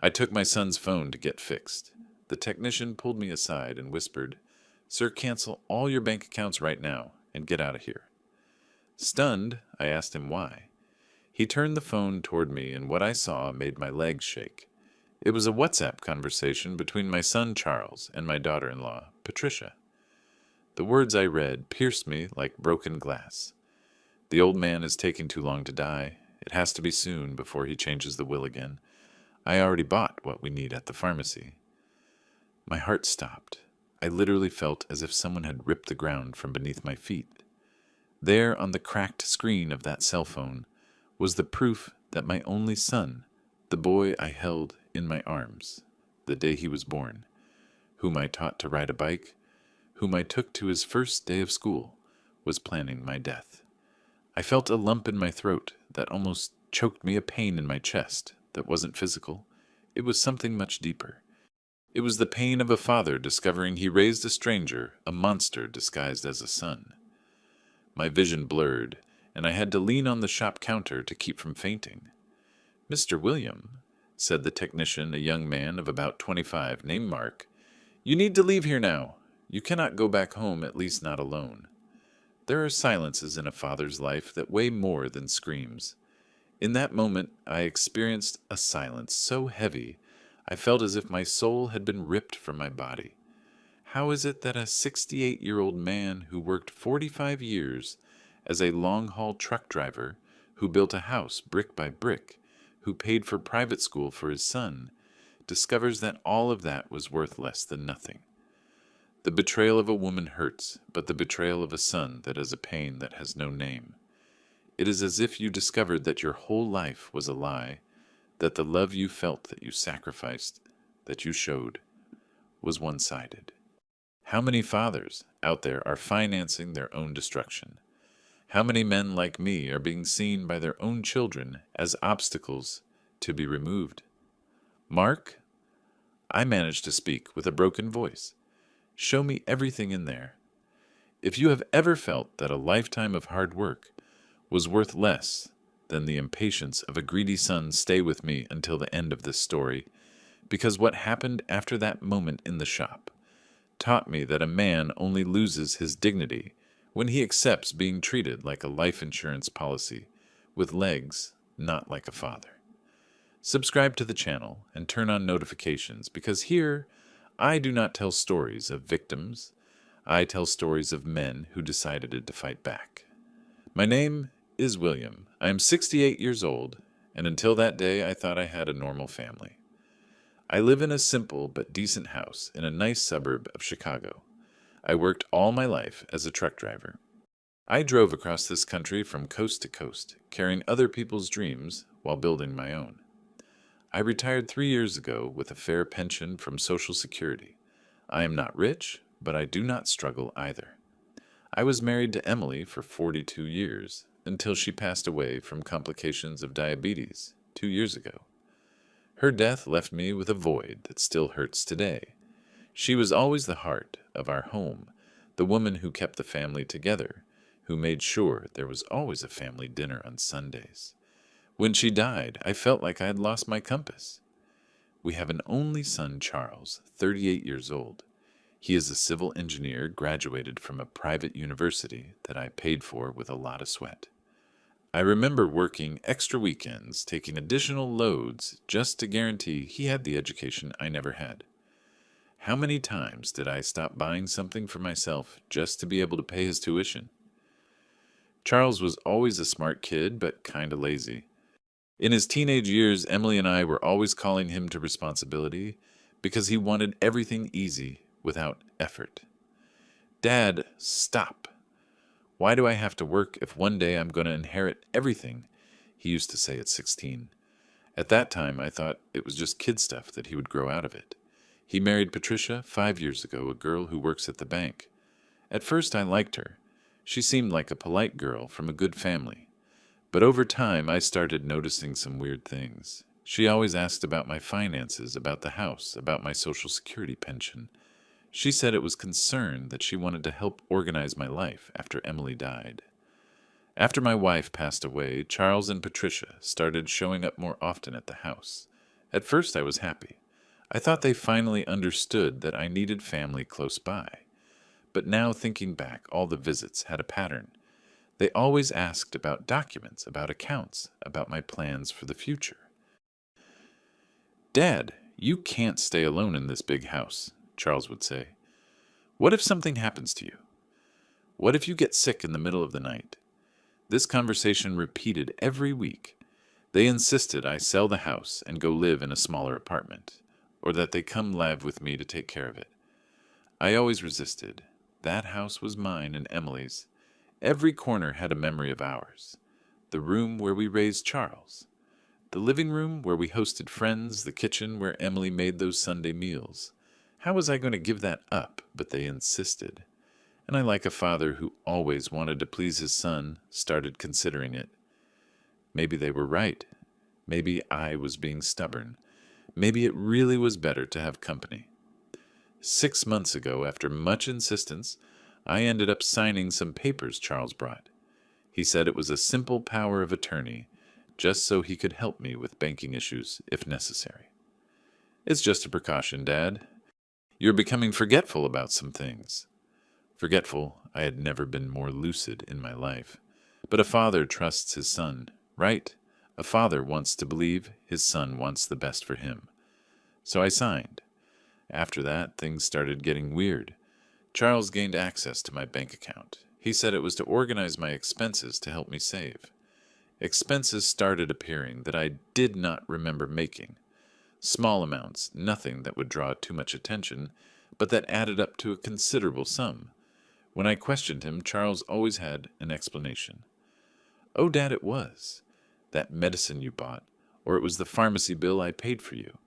I took my son's phone to get fixed. The technician pulled me aside and whispered, "Sir, cancel all your bank accounts right now and get out of here." Stunned, I asked him why. He turned the phone toward me, and what I saw made my legs shake. It was a WhatsApp conversation between my son Charles and my daughter-in-law, Patricia. The words I read pierced me like broken glass. "The old man is taking too long to die. It has to be soon before he changes the will again. I already bought what we need at the pharmacy." My heart stopped. I literally felt as if someone had ripped the ground from beneath my feet. There on the cracked screen of that cell phone was the proof that my only son, the boy I held in my arms the day he was born, whom I taught to ride a bike, whom I took to his first day of school, was planning my death. I felt a lump in my throat that almost choked me, a pain in my chest that wasn't physical. It was something much deeper. It was the pain of a father discovering he raised a stranger, a monster disguised as a son. My vision blurred, and I had to lean on the shop counter to keep from fainting. "Mr. William," said the technician, a young man of about 25, named Mark, "you need to leave here now. You cannot go back home, at least not alone." There are silences in a father's life that weigh more than screams. In that moment, I experienced a silence so heavy, I felt as if my soul had been ripped from my body. How is it that a 68-year-old man who worked 45 years as a long-haul truck driver, who built a house brick by brick, who paid for private school for his son, discovers that all of that was worth less than nothing? The betrayal of a woman hurts, but the betrayal of a son that is a pain that has no name. It is as if you discovered that your whole life was a lie, that the love you felt, that you sacrificed, that you showed, was one-sided. How many fathers out there are financing their own destruction? How many men like me are being seen by their own children as obstacles to be removed? "Mark," I managed to speak with a broken voice, "show me everything in there. If you have ever felt that a lifetime of hard work was worth less than the impatience of a greedy son, stay with me until the end of this story, because what happened after that moment in the shop taught me that a man only loses his dignity when he accepts being treated like a life insurance policy, with legs, not like a father." Subscribe to the channel and turn on notifications, because here I do not tell stories of victims. I tell stories of men who decided to fight back. My name is William. I am 68 years old, and until that day I thought I had a normal family. I live in a simple but decent house in a nice suburb of Chicago. I worked all my life as a truck driver. I drove across this country from coast to coast, carrying other people's dreams while building my own. I retired 3 years ago with a fair pension from Social Security. I am not rich, but I do not struggle either. I was married to Emily for 42 years, until she passed away from complications of diabetes 2 years ago. Her death left me with a void that still hurts today. She was always the heart of our home, the woman who kept the family together, who made sure there was always a family dinner on Sundays. When she died, I felt like I had lost my compass. We have an only son, Charles, 38 years old. He is a civil engineer, graduated from a private university that I paid for with a lot of sweat. I remember working extra weekends, taking additional loads just to guarantee he had the education I never had. How many times did I stop buying something for myself just to be able to pay his tuition? Charles was always a smart kid, but kinda lazy. In his teenage years, Emily and I were always calling him to responsibility because he wanted everything easy without effort. "Dad, stop. Why do I have to work if one day I'm going to inherit everything?" he used to say at 16. At that time, I thought it was just kid stuff, that he would grow out of it. He married Patricia 5 years ago, a girl who works at the bank. At first, I liked her. She seemed like a polite girl from a good family. But over time, I started noticing some weird things. She always asked about my finances, about the house, about my Social Security pension. She said it was concern that she wanted to help organize my life after Emily died. After my wife passed away, Charles and Patricia started showing up more often at the house. At first, I was happy. I thought they finally understood that I needed family close by. But now, thinking back, all the visits had a pattern. They always asked about documents, about accounts, about my plans for the future. "Dad, you can't stay alone in this big house," Charles would say. "What if something happens to you? What if you get sick in the middle of the night?" This conversation repeated every week. They insisted I sell the house and go live in a smaller apartment, or that they come live with me to take care of it. I always resisted. That house was mine and Emily's. Every corner had a memory of ours. The room where we raised Charles. The living room where we hosted friends, the kitchen where Emily made those Sunday meals. How was I going to give that up? But they insisted. And I, like a father who always wanted to please his son, started considering it. Maybe they were right. Maybe I was being stubborn. Maybe it really was better to have company. 6 months ago, after much insistence, I ended up signing some papers Charles brought. He said it was a simple power of attorney, just so he could help me with banking issues if necessary. "It's just a precaution, Dad. You're becoming forgetful about some things." Forgetful, I had never been more lucid in my life. But a father trusts his son, right? A father wants to believe his son wants the best for him. So I signed. After that, things started getting weird. Charles gained access to my bank account. He said it was to organize my expenses to help me save. Expenses started appearing that I did not remember making. Small amounts, nothing that would draw too much attention, but that added up to a considerable sum. When I questioned him, Charles always had an explanation. "Oh, Dad, it was that medicine you bought, or it was the pharmacy bill I paid for you."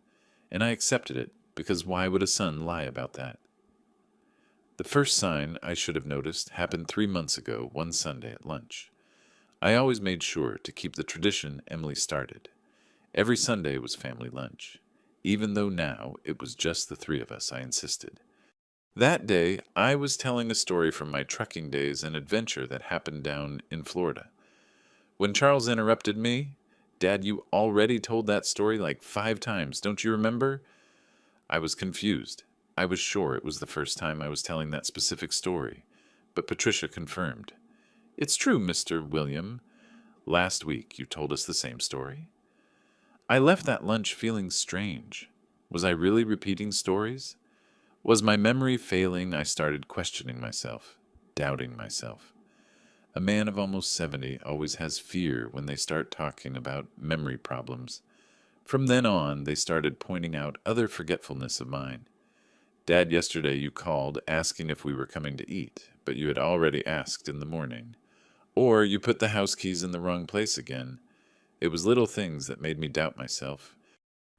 And I accepted it, because why would a son lie about that? The first sign I should have noticed happened 3 months ago, one Sunday at lunch. I always made sure to keep the tradition Emily started. Every Sunday was family lunch. Even though now it was just the three of us, I insisted. That day, I was telling a story from my trucking days and adventure that happened down in Florida. When Charles interrupted me, "Dad, you already told that story like 5 times, don't you remember?" I was confused. I was sure it was the first time I was telling that specific story, but Patricia confirmed. "It's true, Mr. William. Last week you told us the same story." I left that lunch feeling strange. Was I really repeating stories? Was my memory failing? I started questioning myself, doubting myself. A man of almost 70 always has fear when they start talking about memory problems. From then on, they started pointing out other forgetfulness of mine. "Dad, yesterday you called asking if we were coming to eat, but you had already asked in the morning. Or you put the house keys in the wrong place again." It was little things that made me doubt myself.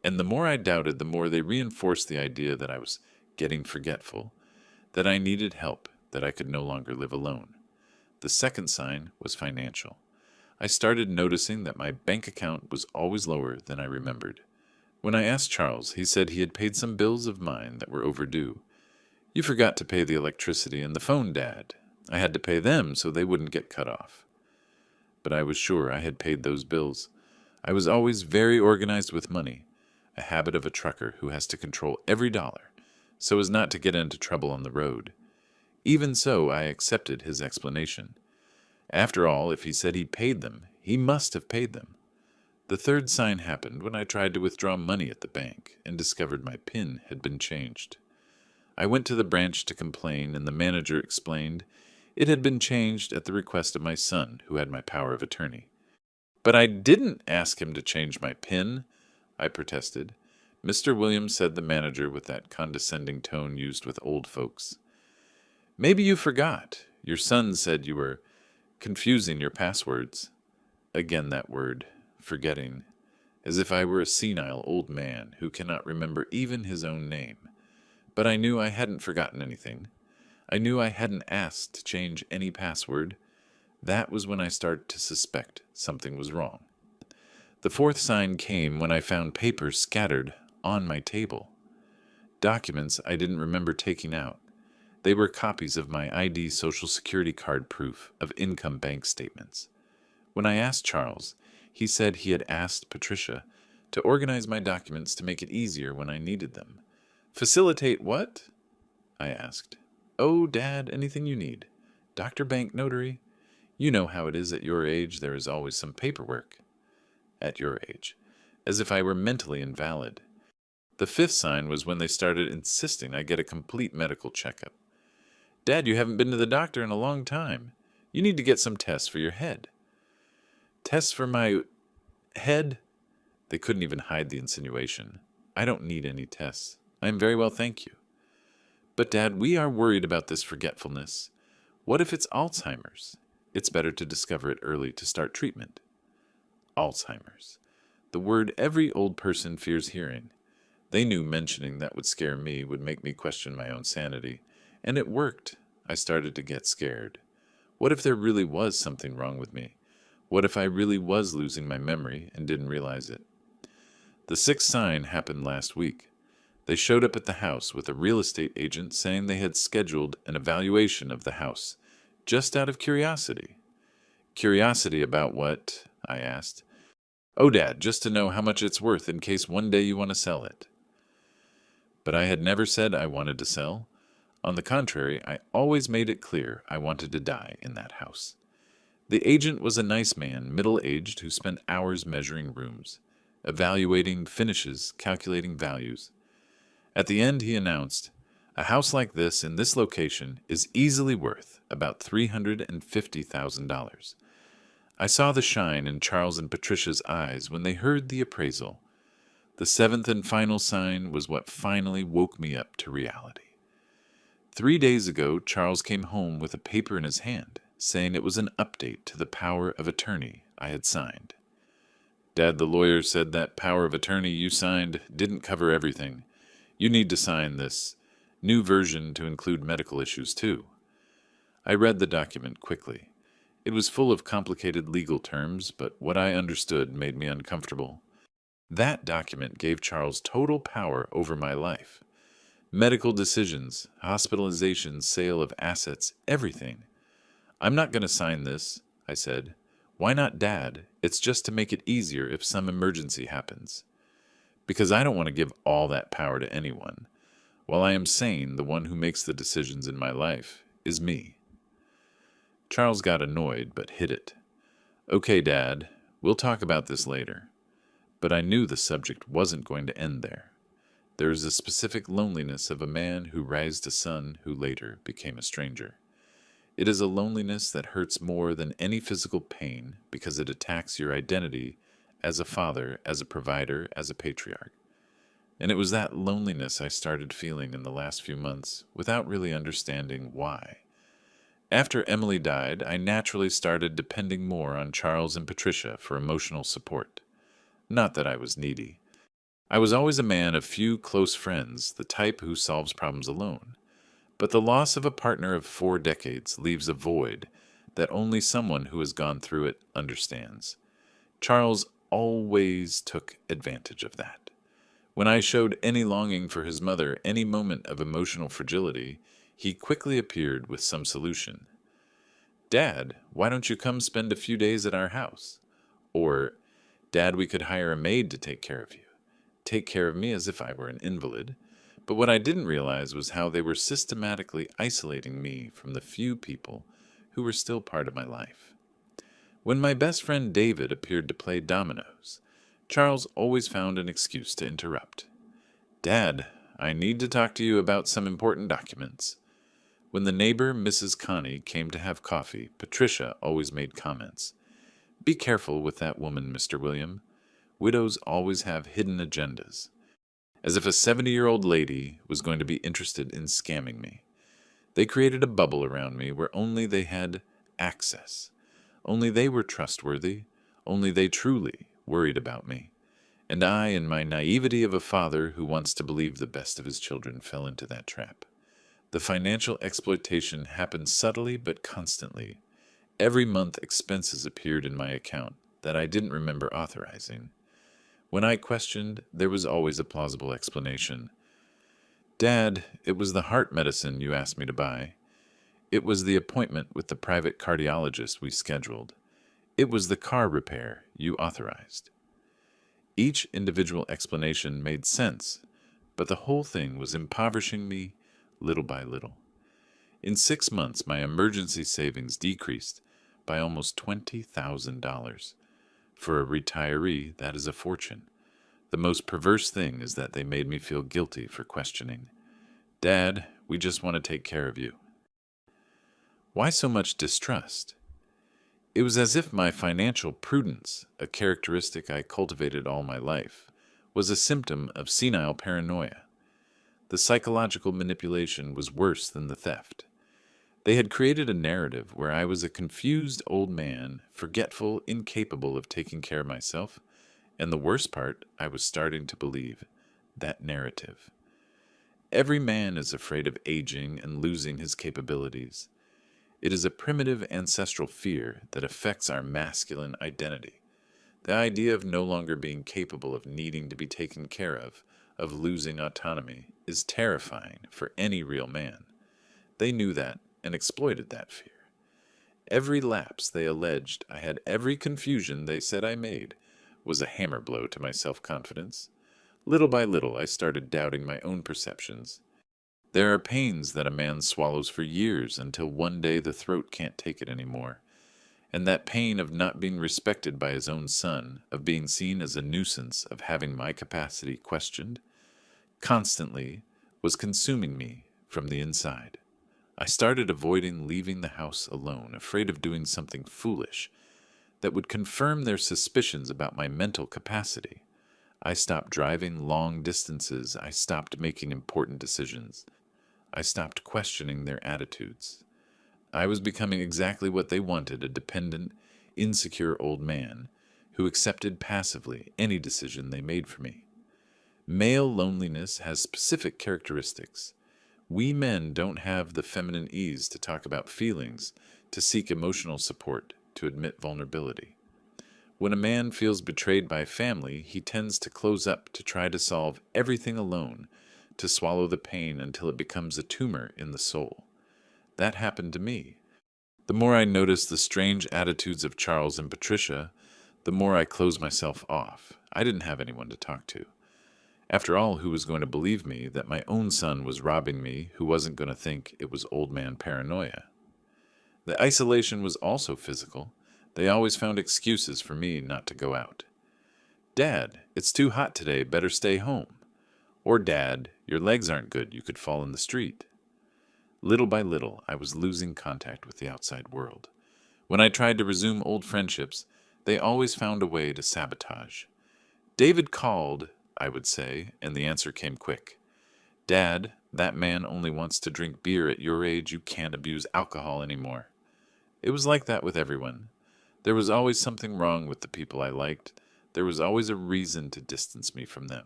And the more I doubted, the more they reinforced the idea that I was getting forgetful, that I needed help, that I could no longer live alone. The second sign was financial. I started noticing that my bank account was always lower than I remembered. When I asked Charles, he said he had paid some bills of mine that were overdue. "You forgot to pay the electricity and the phone, Dad. I had to pay them so they wouldn't get cut off." But I was sure I had paid those bills. I was always very organized with money, a habit of a trucker who has to control every dollar, so as not to get into trouble on the road. Even so, I accepted his explanation. After all, if he said he paid them, he must have paid them. The third sign happened when I tried to withdraw money at the bank and discovered my PIN had been changed. I went to the branch to complain, and the manager explained it had been changed at the request of my son, who had my power of attorney. "But I didn't ask him to change my PIN," I protested. Mr. Williams, said the manager with that condescending tone used with old folks. "Maybe you forgot. Your son said you were confusing your passwords." Again that word, forgetting, as if I were a senile old man who cannot remember even his own name. But I knew I hadn't forgotten anything. I knew I hadn't asked to change any password. That was when I started to suspect something was wrong. The fourth sign came when I found papers scattered on my table. Documents I didn't remember taking out. They were copies of my ID Social Security card proof of income bank statements. When I asked Charles, he said he had asked Patricia to organize my documents to make it easier when I needed them. Facilitate what? I asked. Oh, Dad, anything you need. Dr. Bank Notary. You know how it is at your age, there is always some paperwork. At your age. As if I were mentally invalid. The fifth sign was when they started insisting I get a complete medical checkup. Dad, you haven't been to the doctor in a long time. You need to get some tests for your head. Tests for my head? They couldn't even hide the insinuation. I don't need any tests. I am very well, thank you. But, Dad, we are worried about this forgetfulness. What if it's Alzheimer's? It's better to discover it early to start treatment. Alzheimer's. The word every old person fears hearing. They knew mentioning that would scare me would make me question my own sanity. And it worked. I started to get scared. What if there really was something wrong with me? What if I really was losing my memory and didn't realize it? The sixth sign happened last week. They showed up at the house with a real estate agent saying they had scheduled an evaluation of the house, just out of curiosity. Curiosity about what? I asked. Oh, Dad, just to know how much it's worth in case one day you want to sell it. But I had never said I wanted to sell. On the contrary, I always made it clear I wanted to die in that house. The agent was a nice man, middle-aged, who spent hours measuring rooms, evaluating finishes, calculating values. At the end, he announced, a house like this in this location is easily worth about $350,000. I saw the shine in Charles and Patricia's eyes when they heard the appraisal. The seventh and final sign was what finally woke me up to reality. 3 days ago, Charles came home with a paper in his hand, saying it was an update to the power of attorney I had signed. Dad, the lawyer, said that power of attorney you signed didn't cover everything. You need to sign this new version to include medical issues, too. I read the document quickly. It was full of complicated legal terms, but what I understood made me uncomfortable. That document gave Charles total power over my life. Medical decisions, hospitalizations, sale of assets, everything. I'm not going to sign this, I said. Why not, Dad? It's just to make it easier if some emergency happens. Because I don't want to give all that power to anyone. While I am sane, the one who makes the decisions in my life is me. Charles got annoyed, but hid it. Okay, Dad, we'll talk about this later. But I knew the subject wasn't going to end there. There is a specific loneliness of a man who raised a son who later became a stranger. It is a loneliness that hurts more than any physical pain because it attacks your identity as a father, as a provider, as a patriarch. And it was that loneliness I started feeling in the last few months without really understanding why. After Emily died, I naturally started depending more on Charles and Patricia for emotional support. Not that I was needy. I was always a man of few close friends, the type who solves problems alone. But the loss of a partner of 4 decades leaves a void that only someone who has gone through it understands. Charles always took advantage of that. When I showed any longing for his mother, any moment of emotional fragility, he quickly appeared with some solution. Dad, why don't you come spend a few days at our house? Or, Dad, we could hire a maid to take care of you. Take care of me as if I were an invalid. But what I didn't realize was how they were systematically isolating me from the few people who were still part of my life. When my best friend David appeared to play dominoes, Charles always found an excuse to interrupt. Dad, I need to talk to you about some important documents. When the neighbor, Mrs. Connie, came to have coffee, Patricia always made comments. Be careful with that woman, Mr. William. Widows always have hidden agendas. As if a 70-year-old lady was going to be interested in scamming me. They created a bubble around me where only they had access. Only they were trustworthy. Only they truly worried about me. And I, in my naivety of a father who wants to believe the best of his children, fell into that trap. The financial exploitation happened subtly but constantly. Every month expenses appeared in my account that I didn't remember authorizing. When I questioned, there was always a plausible explanation. Dad, it was the heart medicine you asked me to buy. It was the appointment with the private cardiologist we scheduled. It was the car repair you authorized. Each individual explanation made sense, but the whole thing was impoverishing me little by little. In 6 months, my emergency savings decreased by almost $20,000. For a retiree, that is a fortune. The most perverse thing is that they made me feel guilty for questioning. Dad, we just want to take care of you. Why so much distrust? It was as if my financial prudence, a characteristic I cultivated all my life, was a symptom of senile paranoia. The psychological manipulation was worse than the theft. They had created a narrative where I was a confused old man, forgetful, incapable of taking care of myself, and the worst part, I was starting to believe that narrative. Every man is afraid of aging and losing his capabilities. It is a primitive ancestral fear that affects our masculine identity. The idea of no longer being capable of needing to be taken care of losing autonomy, is terrifying for any real man. They knew that and exploited that fear. Every lapse they alleged I had, every confusion they said I made, was a hammer blow to my self-confidence. Little by little, I started doubting my own perceptions. There are pains that a man swallows for years until one day the throat can't take it anymore. And that pain of not being respected by his own son, of being seen as a nuisance, of having my capacity questioned, constantly was consuming me from the inside. I started avoiding leaving the house alone, afraid of doing something foolish that would confirm their suspicions about my mental capacity. I stopped driving long distances. I stopped making important decisions. I stopped questioning their attitudes. I was becoming exactly what they wanted, a dependent, insecure old man who accepted passively any decision they made for me. Male loneliness has specific characteristics. We men don't have the feminine ease to talk about feelings, to seek emotional support, to admit vulnerability. When a man feels betrayed by family, he tends to close up to try to solve everything alone, to swallow the pain until it becomes a tumor in the soul. That happened to me. The more I noticed the strange attitudes of Charles and Patricia, the more I closed myself off. I didn't have anyone to talk to. After all, who was going to believe me that my own son was robbing me, who wasn't going to think it was old man paranoia? The isolation was also physical. They always found excuses for me not to go out. Dad, it's too hot today, better stay home. Or Dad, your legs aren't good, you could fall in the street. Little by little, I was losing contact with the outside world. When I tried to resume old friendships, they always found a way to sabotage. David called, I would say, and the answer came quick. Dad, that man only wants to drink beer at your age. You can't abuse alcohol anymore. It was like that with everyone. There was always something wrong with the people I liked. There was always a reason to distance me from them.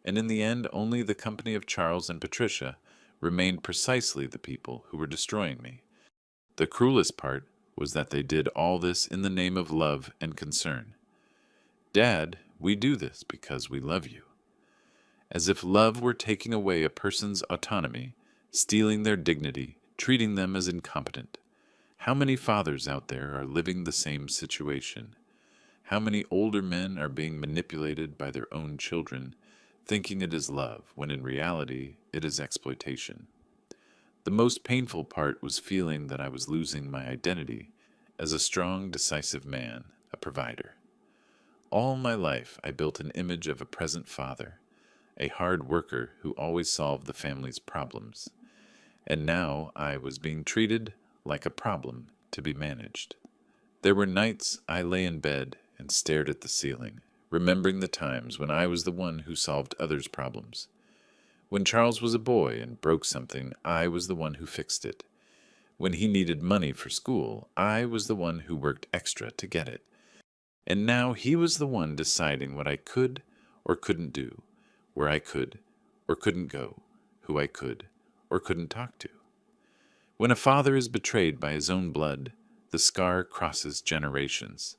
And in the end, only the company of Charles and Patricia remained precisely the people who were destroying me. The cruelest part was that they did all this in the name of love and concern. Dad, we do this because we love you. As if love were taking away a person's autonomy, stealing their dignity, treating them as incompetent. How many fathers out there are living the same situation? How many older men are being manipulated by their own children, thinking it is love, when in reality it is exploitation? The most painful part was feeling that I was losing my identity as a strong, decisive man, a provider. All my life I built an image of a present father, a hard worker who always solved the family's problems. And now I was being treated like a problem to be managed. There were nights I lay in bed and stared at the ceiling, remembering the times when I was the one who solved others' problems. When Charles was a boy and broke something, I was the one who fixed it. When he needed money for school, I was the one who worked extra to get it. And now he was the one deciding what I could or couldn't do, where I could or couldn't go, who I could or couldn't talk to. When a father is betrayed by his own blood, the scar crosses generations.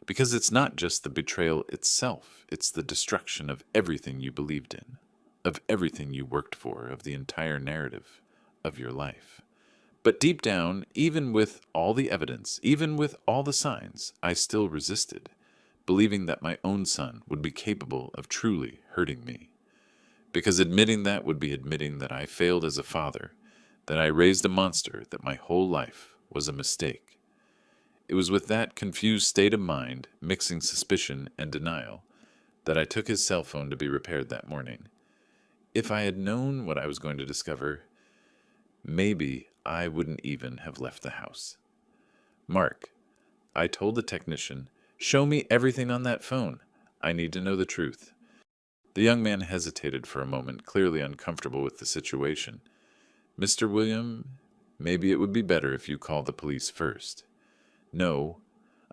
Because it's not just the betrayal itself, it's the destruction of everything you believed in, of everything you worked for, of the entire narrative of your life. But deep down, even with all the evidence, even with all the signs, I still resisted. believing that my own son would be capable of truly hurting me. Because admitting that would be admitting that I failed as a father, that I raised a monster, that my whole life was a mistake. It was with that confused state of mind, mixing suspicion and denial, that I took his cell phone to be repaired that morning. If I had known what I was going to discover, maybe I wouldn't even have left the house. Mark, I told the technician, show me everything on that phone. I need to know the truth. The young man hesitated for a moment, clearly uncomfortable with the situation. Mr. William, maybe it would be better if you call the police first. No,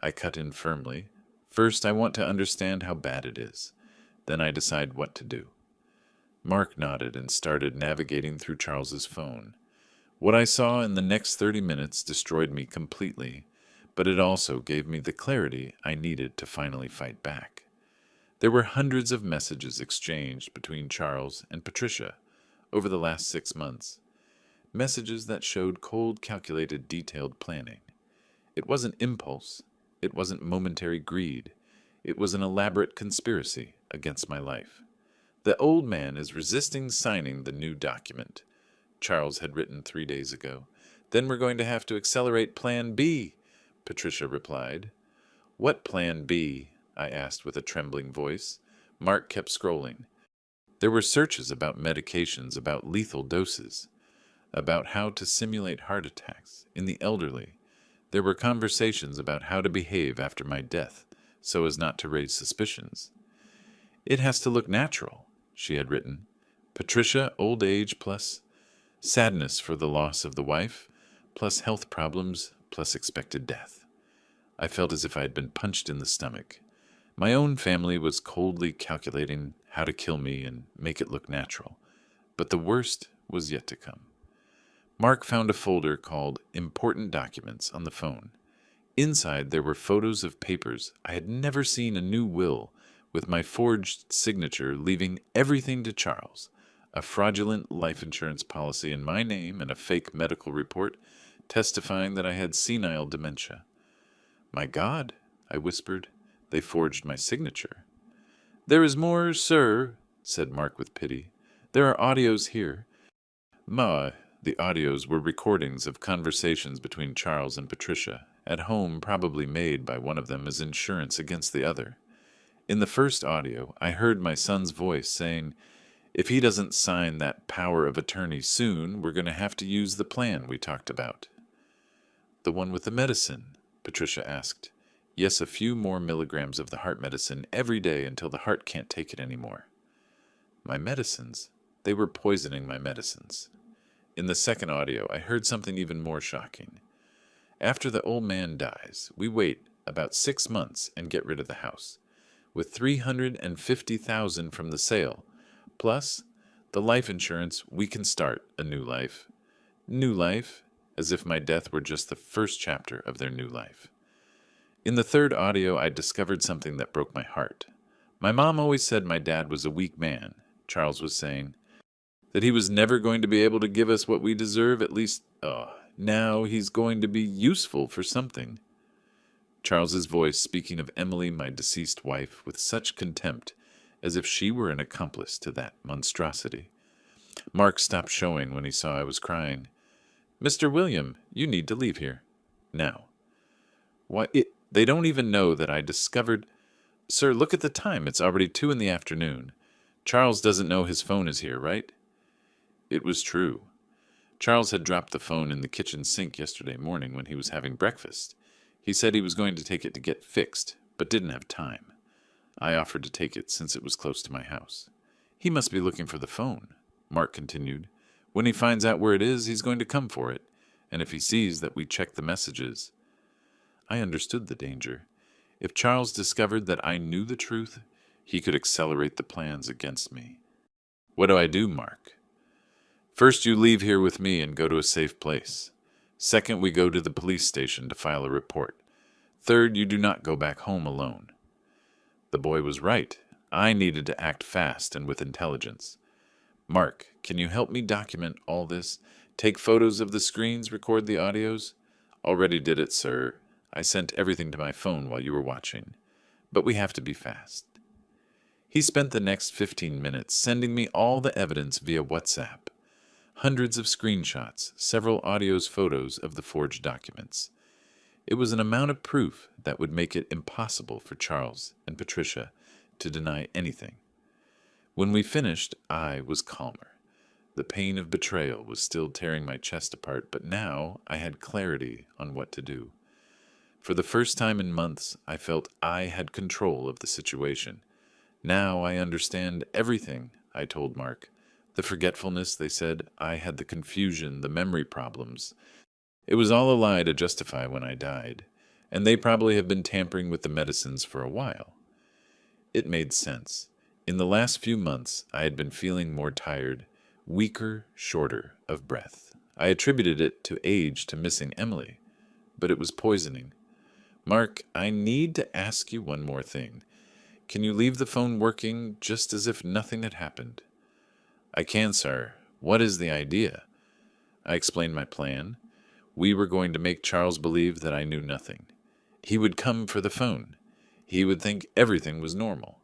I cut in firmly. First, I want to understand how bad it is. Then I decide what to do. Mark nodded and started navigating through Charles's phone. What I saw in the next 30 minutes destroyed me completely, but it also gave me the clarity I needed to finally fight back. There were hundreds of messages exchanged between Charles and Patricia over the last 6 months. Messages that showed cold, calculated, detailed planning. It wasn't impulse. It wasn't momentary greed. It was an elaborate conspiracy against my life. The old man is resisting signing the new document, Charles had written 3 days ago. Then we're going to have to accelerate Plan B, Patricia replied. What Plan B? I asked with a trembling voice. Mark kept scrolling. There were searches about medications, about lethal doses, about how to simulate heart attacks in the elderly. There were conversations about how to behave after my death so as not to raise suspicions. It has to look natural, she had written. Patricia, old age plus sadness for the loss of the wife, plus health problems, plus expected death. I felt as if I had been punched in the stomach. My own family was coldly calculating how to kill me and make it look natural. But the worst was yet to come. Mark found a folder called Important Documents on the phone. Inside there were photos of papers. I had never seen a new will with my forged signature leaving everything to Charles, a fraudulent life insurance policy in my name and a fake medical report testifying that I had senile dementia. My God, I whispered, they forged my signature. There is more, sir, said Mark with pity. There are audios here. The audios were recordings of conversations between Charles and Patricia, at home probably made by one of them as insurance against the other. In the first audio, I heard my son's voice saying, if he doesn't sign that power of attorney soon, we're going to have to use the plan we talked about. The one with the medicine? Patricia asked. Yes, a few more milligrams of the heart medicine every day until the heart can't take it anymore. My medicines? They were poisoning my medicines. In the second audio, I heard something even more shocking. After the old man dies, we wait about 6 months and get rid of the house. With $350,000 from the sale, plus the life insurance, we can start a new life. New life, as if my death were just the first chapter of their new life. In the third audio, I discovered something that broke my heart. My mom always said my dad was a weak man, Charles was saying, that he was never going to be able to give us what we deserve, at least, now he's going to be useful for something. Charles's voice speaking of Emily, my deceased wife, with such contempt, as if she were an accomplice to that monstrosity. Mark stopped showing when he saw I was crying. Mr. William, you need to leave here. Now. Why, they don't even know that I discovered... Sir, look at the time. It's already 2 p.m. Charles doesn't know his phone is here, right? It was true. Charles had dropped the phone in the kitchen sink yesterday morning when he was having breakfast. He said he was going to take it to get fixed, but didn't have time. I offered to take it since it was close to my house. He must be looking for the phone, Mark continued. When he finds out where it is, he's going to come for it, and if he sees that we check the messages... I understood the danger. If Charles discovered that I knew the truth, he could accelerate the plans against me. What do I do, Mark? First, you leave here with me and go to a safe place. Second, we go to the police station to file a report. Third, you do not go back home alone. The boy was right. I needed to act fast and with intelligence. Mark, can you help me document all this? Take photos of the screens, record the audios? Already did it, sir. I sent everything to my phone while you were watching. but we have to be fast. He spent the next 15 minutes sending me all the evidence via WhatsApp. Hundreds of screenshots, several photos of the forged documents. It was an amount of proof that would make it impossible for Charles and Patricia to deny anything. When we finished, I was calmer. The pain of betrayal was still tearing my chest apart, but now I had clarity on what to do. For the first time in months, I felt I had control of the situation. Now I understand everything, I told Mark. The forgetfulness, they said, I had the confusion, the memory problems. It was all a lie to justify when I died, and they probably have been tampering with the medicines for a while. It made sense. In the last few months, I had been feeling more tired, weaker, shorter of breath. I attributed it to age, to missing Emily, but it was poisoning. Mark, I need to ask you one more thing. Can you leave the phone working just as if nothing had happened? I can, sir. What is the idea? I explained my plan. We were going to make Charles believe that I knew nothing. He would come for the phone. He would think everything was normal.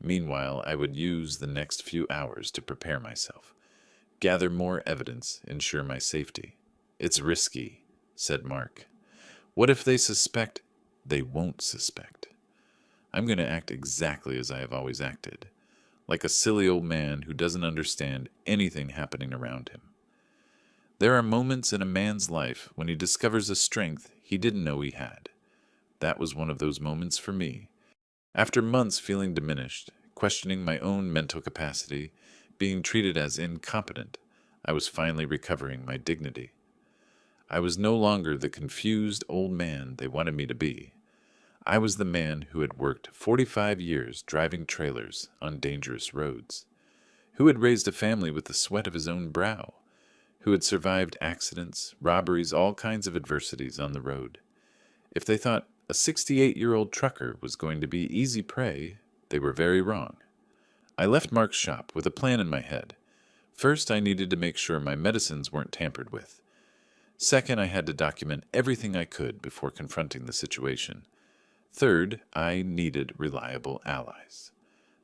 Meanwhile, I would use the next few hours to prepare myself, gather more evidence, ensure my safety. It's risky, said Mark. What if they suspect? They won't suspect. I'm going to act exactly as I have always acted, like a silly old man who doesn't understand anything happening around him. There are moments in a man's life when he discovers a strength he didn't know he had. That was one of those moments for me. After months feeling diminished, questioning my own mental capacity, being treated as incompetent, I was finally recovering my dignity. I was no longer the confused old man they wanted me to be. I was the man who had worked 45 years driving trailers on dangerous roads, who had raised a family with the sweat of his own brow, who had survived accidents, robberies, all kinds of adversities on the road. If they thought a 68-year-old trucker was going to be easy prey, they were very wrong. I left Mark's shop with a plan in my head. First, I needed to make sure my medicines weren't tampered with. Second, I had to document everything I could before confronting the situation. Third, I needed reliable allies.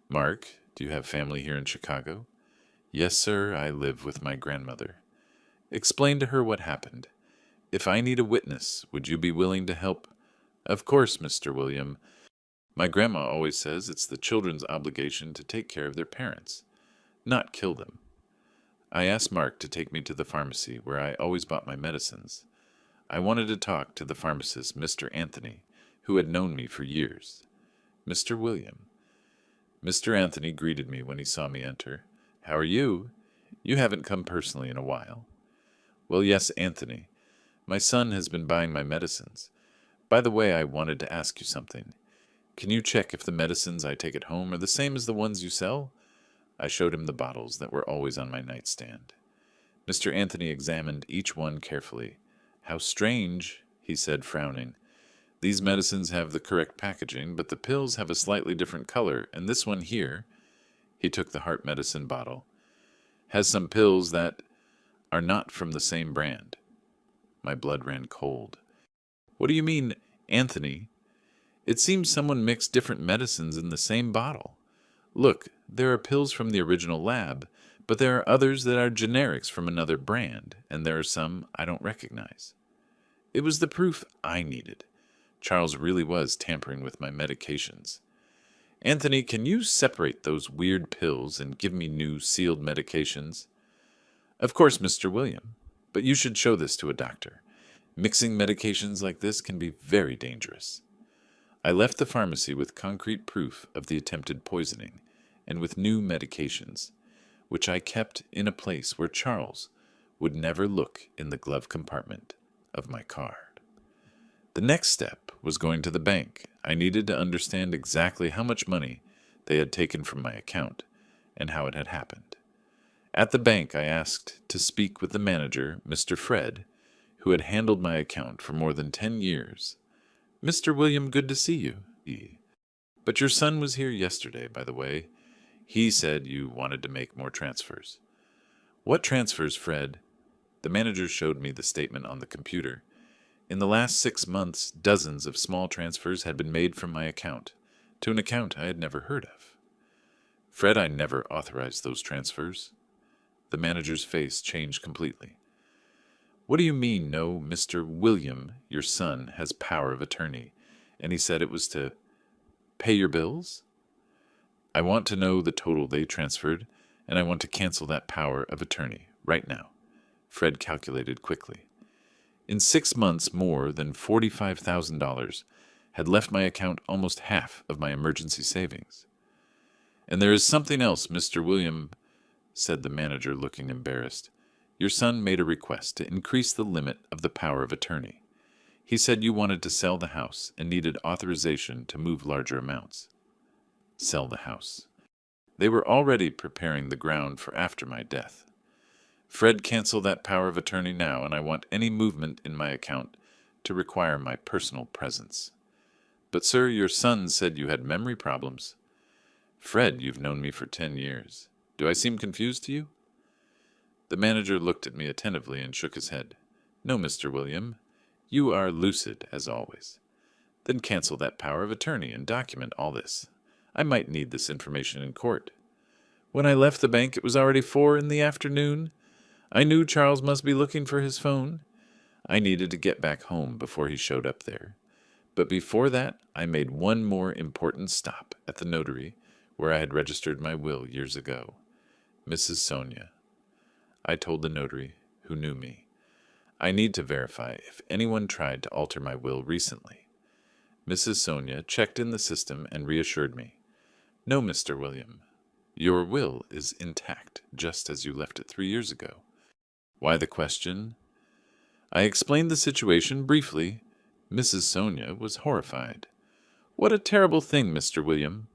Mark, do you have family here in Chicago? Yes, sir, I live with my grandmother. Explain to her what happened. If I need a witness, would you be willing to help? Of course, Mr. William. My grandma always says it's the children's obligation to take care of their parents, not kill them. I asked Mark to take me to the pharmacy where I always bought my medicines. I wanted to talk to the pharmacist, Mr. Anthony, who had known me for years. Mr. William. Mr. Anthony greeted me when he saw me enter. How are you? You haven't come personally in a while. Well, yes, Anthony. My son has been buying my medicines. By the way, I wanted to ask you something. Can you check if the medicines I take at home are the same as the ones you sell? I showed him the bottles that were always on my nightstand. Mr. Anthony examined each one carefully. How strange, he said, frowning. These medicines have the correct packaging, but the pills have a slightly different color, and this one here, he took the heart medicine bottle, has some pills that are not from the same brand. My blood ran cold. What do you mean, Anthony? It seems someone mixed different medicines in the same bottle. Look, there are pills from the original lab, but there are others that are generics from another brand, and there are some I don't recognize. It was the proof I needed. Charles really was tampering with my medications. Anthony, can you separate those weird pills and give me new sealed medications? Of course, Mr. William, but you should show this to a doctor. Mixing medications like this can be very dangerous. I left the pharmacy with concrete proof of the attempted poisoning and with new medications, which I kept in a place where Charles would never look in the glove compartment of my car. The next step was going to the bank. I needed to understand exactly how much money they had taken from my account and how it had happened. At the bank, I asked to speak with the manager, Mr. Fred, who had handled my account for more than 10 years. Mr. William, good to see you. But your son was here yesterday, by the way. He said you wanted to make more transfers. What transfers, Fred? The manager showed me the statement on the computer. In the last 6 months, dozens of small transfers had been made from my account to an account I had never heard of. Fred, I never authorized those transfers. The manager's face changed completely. What do you mean, no, Mr. William, your son, has power of attorney, and he said it was to pay your bills? I want to know the total they transferred, and I want to cancel that power of attorney right now. Fred calculated quickly. In 6 months, more than $45,000 had left my account, almost half of my emergency savings. And there is something else, Mr. William, said the manager, looking embarrassed. Your son made a request to increase the limit of the power of attorney. He said you wanted to sell the house and needed authorization to move larger amounts. Sell the house. They were already preparing the ground for after my death. Fred, cancel that power of attorney now, and I want any movement in my account to require my personal presence. But, sir, your son said you had memory problems. Fred, you've known me for 10 years. Do I seem confused to you? The manager looked at me attentively and shook his head. No, Mr. William. You are lucid, as always. Then cancel that power of attorney and document all this. I might need this information in court. When I left the bank, it was already 4 p.m. I knew Charles must be looking for his phone. I needed to get back home before he showed up there. But before that, I made one more important stop at the notary, where I had registered my will years ago. Mrs. Sonia. I told the notary, who knew me. I need to verify if anyone tried to alter my will recently. Mrs. Sonia checked in the system and reassured me. No, Mr. William. Your will is intact, just as you left it 3 years ago. Why the question? I explained the situation briefly. Mrs. Sonia was horrified. What a terrible thing, Mr. William.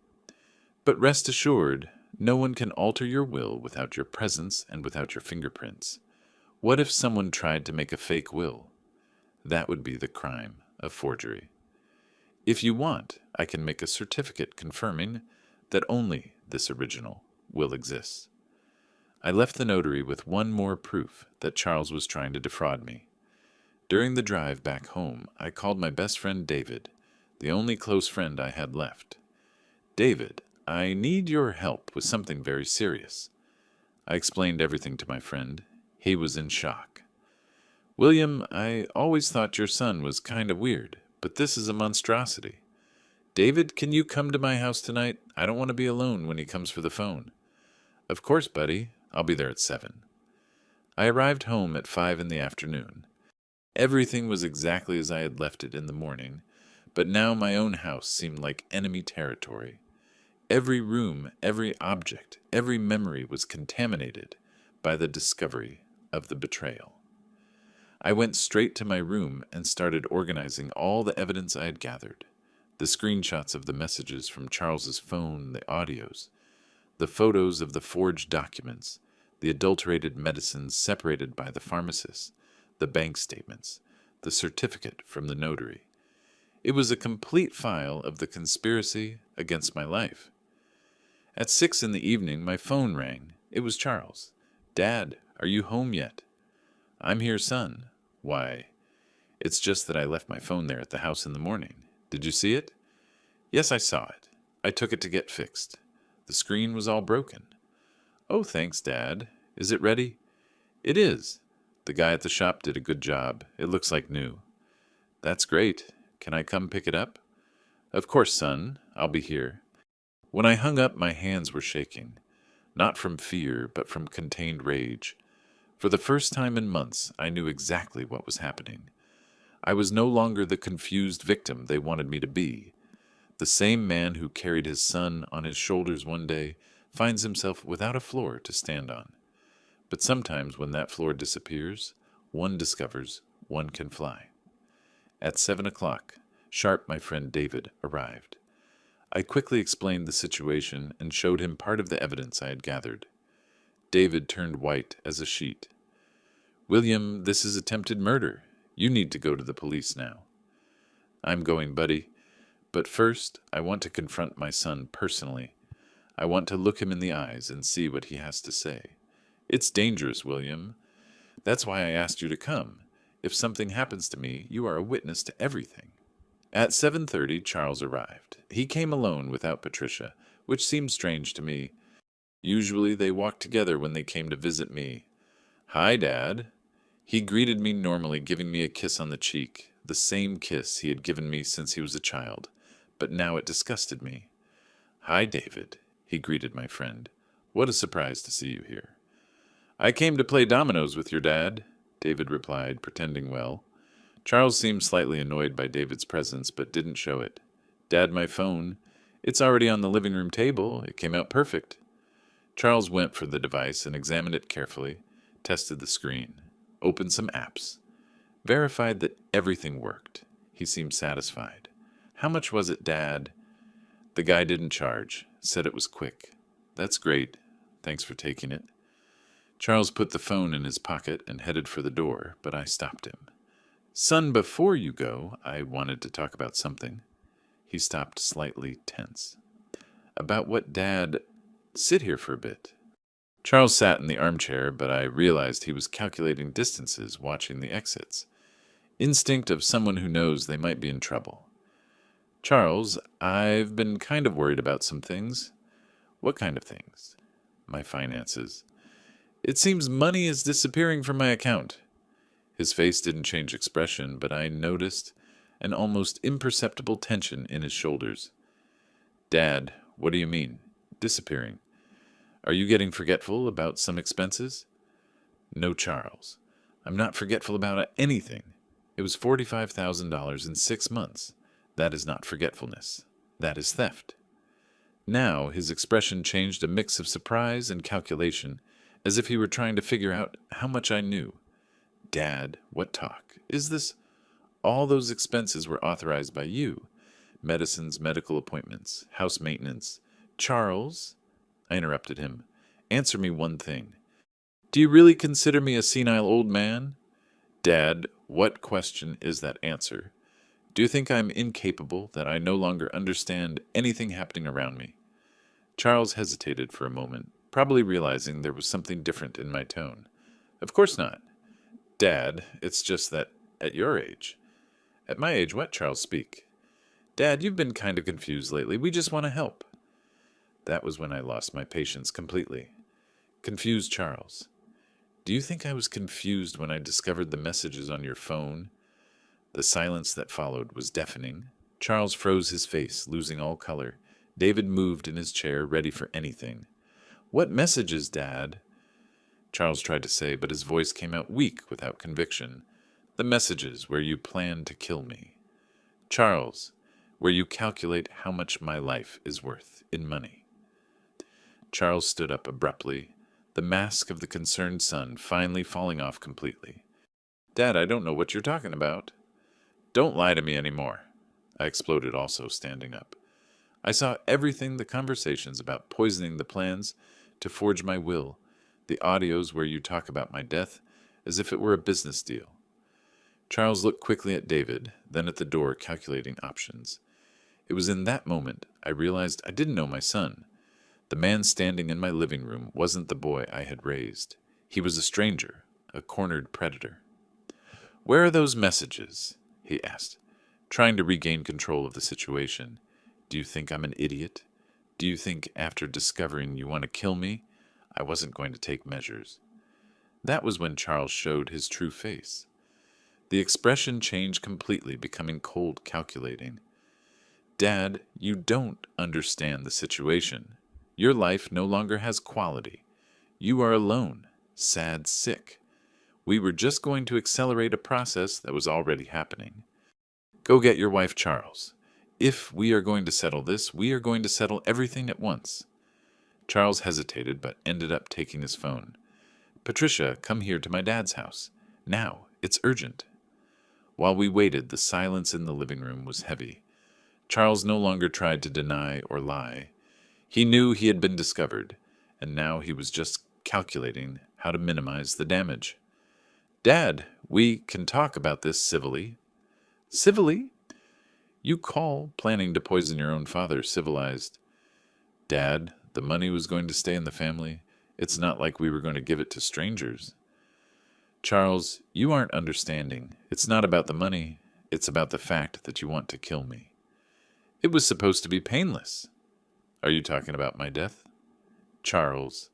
But rest assured, no one can alter your will without your presence and without your fingerprints. What if someone tried to make a fake will? That would be the crime of forgery. If you want, I can make a certificate confirming that only this original will exist. I left the notary with one more proof that Charles was trying to defraud me. During the drive back home, I called my best friend David, the only close friend I had left. David, I need your help with something very serious. I explained everything to my friend. He was in shock. William, I always thought your son was kind of weird, but this is a monstrosity. David, can you come to my house tonight? I don't want to be alone when he comes for the phone. Of course, buddy. I'll be there at 7. I arrived home at 5 p.m. Everything was exactly as I had left it in the morning, but now my own house seemed like enemy territory. Every room, every object, every memory was contaminated by the discovery of the betrayal. I went straight to my room and started organizing all the evidence I had gathered. The screenshots of the messages from Charles's phone, the audios, the photos of the forged documents, the adulterated medicines separated by the pharmacist, the bank statements, the certificate from the notary. It was a complete file of the conspiracy against my life. At 6 p.m, my phone rang. It was Charles. Dad, are you home yet? I'm here, son. Why? It's just that I left my phone there at the house in the morning. Did you see it? Yes, I saw it. I took it to get fixed. The screen was all broken. Oh, thanks, Dad. Is it ready? It is. The guy at the shop did a good job. It looks like new. That's great. Can I come pick it up? Of course, son. I'll be here. When I hung up, my hands were shaking. Not from fear, but from contained rage. For the first time in months, I knew exactly what was happening. I was no longer the confused victim they wanted me to be. The same man who carried his son on his shoulders one day finds himself without a floor to stand on. But sometimes when that floor disappears, one discovers one can fly. At 7 o'clock, sharp, my friend David arrived. I quickly explained the situation and showed him part of the evidence I had gathered. David turned white as a sheet. William, this is attempted murder. You need to go to the police now. I'm going, buddy. But first, I want to confront my son personally. I want to look him in the eyes and see what he has to say. It's dangerous, William. That's why I asked you to come. If something happens to me, you are a witness to everything. At 7:30, Charles arrived. He came alone without Patricia, which seemed strange to me. Usually they walked together when they came to visit me. "Hi, Dad." He greeted me normally, giving me a kiss on the cheek, the same kiss he had given me since he was a child, but now it disgusted me. "Hi, David," he greeted my friend. "What a surprise to see you here." "I came to play dominoes with your dad," David replied, pretending well. Charles seemed slightly annoyed by David's presence, but didn't show it. "Dad, my phone. It's already on the living room table. It came out perfect." Charles went for the device and examined it carefully, tested the screen, opened some apps, verified that everything worked. He seemed satisfied. "How much was it, Dad?" "The guy didn't charge. Said it was quick." "That's great. Thanks for taking it." Charles put the phone in his pocket and headed for the door, but I stopped him. "Son, before you go, I wanted to talk about something." He stopped, slightly tense. "About what, Dad?" "Sit here for a bit." Charles sat in the armchair, but I realized he was calculating distances, watching the exits. Instinct of someone who knows they might be in trouble. "Charles, I've been kind of worried about some things." "What kind of things?" "My finances. It seems money is disappearing from my account." His face didn't change expression, but I noticed an almost imperceptible tension in his shoulders. "Dad, what do you mean? Disappearing? Are you getting forgetful about some expenses?" "No, Charles. I'm not forgetful about anything. It was $45,000 in 6 months. That is not forgetfulness. That is theft." Now his expression changed a mix of surprise and calculation, as if he were trying to figure out how much I knew. "Dad, what talk? Is this? All those expenses were authorized by you. Medicines, medical appointments, house maintenance." "Charles," I interrupted him, "answer me one thing. Do you really consider me a senile old man?" "Dad, what question is that answer? Do you think I'm incapable, that I no longer understand anything happening around me?" Charles hesitated for a moment, probably realizing there was something different in my tone. "Of course not. Dad, it's just that at your age." "At my age, what, Charles? Speak." "Dad, you've been kind of confused lately. We just want to help." That was when I lost my patience completely. "Confused, Charles? Do you think I was confused when I discovered the messages on your phone?" The silence that followed was deafening. Charles froze his face, losing all color. David moved in his chair, ready for anything. "What messages, Dad?" Charles tried to say, but his voice came out weak without conviction. "The messages where you plan to kill me. Charles, where you calculate how much my life is worth in money." Charles stood up abruptly, the mask of the concerned son finally falling off completely. "Dad, I don't know what you're talking about." "Don't lie to me anymore," I exploded, also standing up. "I saw everything, the conversations about poisoning, the plans to forge my will, the audios where you talk about my death as if it were a business deal." Charles looked quickly at David, then at the door, calculating options. It was in that moment I realized I didn't know my son. The man standing in my living room wasn't the boy I had raised. He was a stranger, a cornered predator. "Where are those messages?" he asked, trying to regain control of the situation. "Do you think I'm an idiot? Do you think after discovering you want to kill me, I wasn't going to take measures?" That was when Charles showed his true face. The expression changed completely, becoming cold, calculating. "Dad, you don't understand the situation. Your life no longer has quality. You are alone, sad, sick. We were just going to accelerate a process that was already happening. Go get your wife, Charles. If we are going to settle this, we are going to settle everything at once." Charles hesitated, but ended up taking his phone. "Patricia, come here to my dad's house. Now, it's urgent." While we waited, the silence in the living room was heavy. Charles no longer tried to deny or lie. He knew he had been discovered, and now he was just calculating how to minimize the damage. "Dad, we can talk about this civilly." "Civilly? You call planning to poison your own father civilized?" "Dad, the money was going to stay in the family. It's not like we were going to give it to strangers." "Charles, you aren't understanding. It's not about the money. It's about the fact that you want to kill me. It was supposed to be painless. Are you talking about my death? Charles,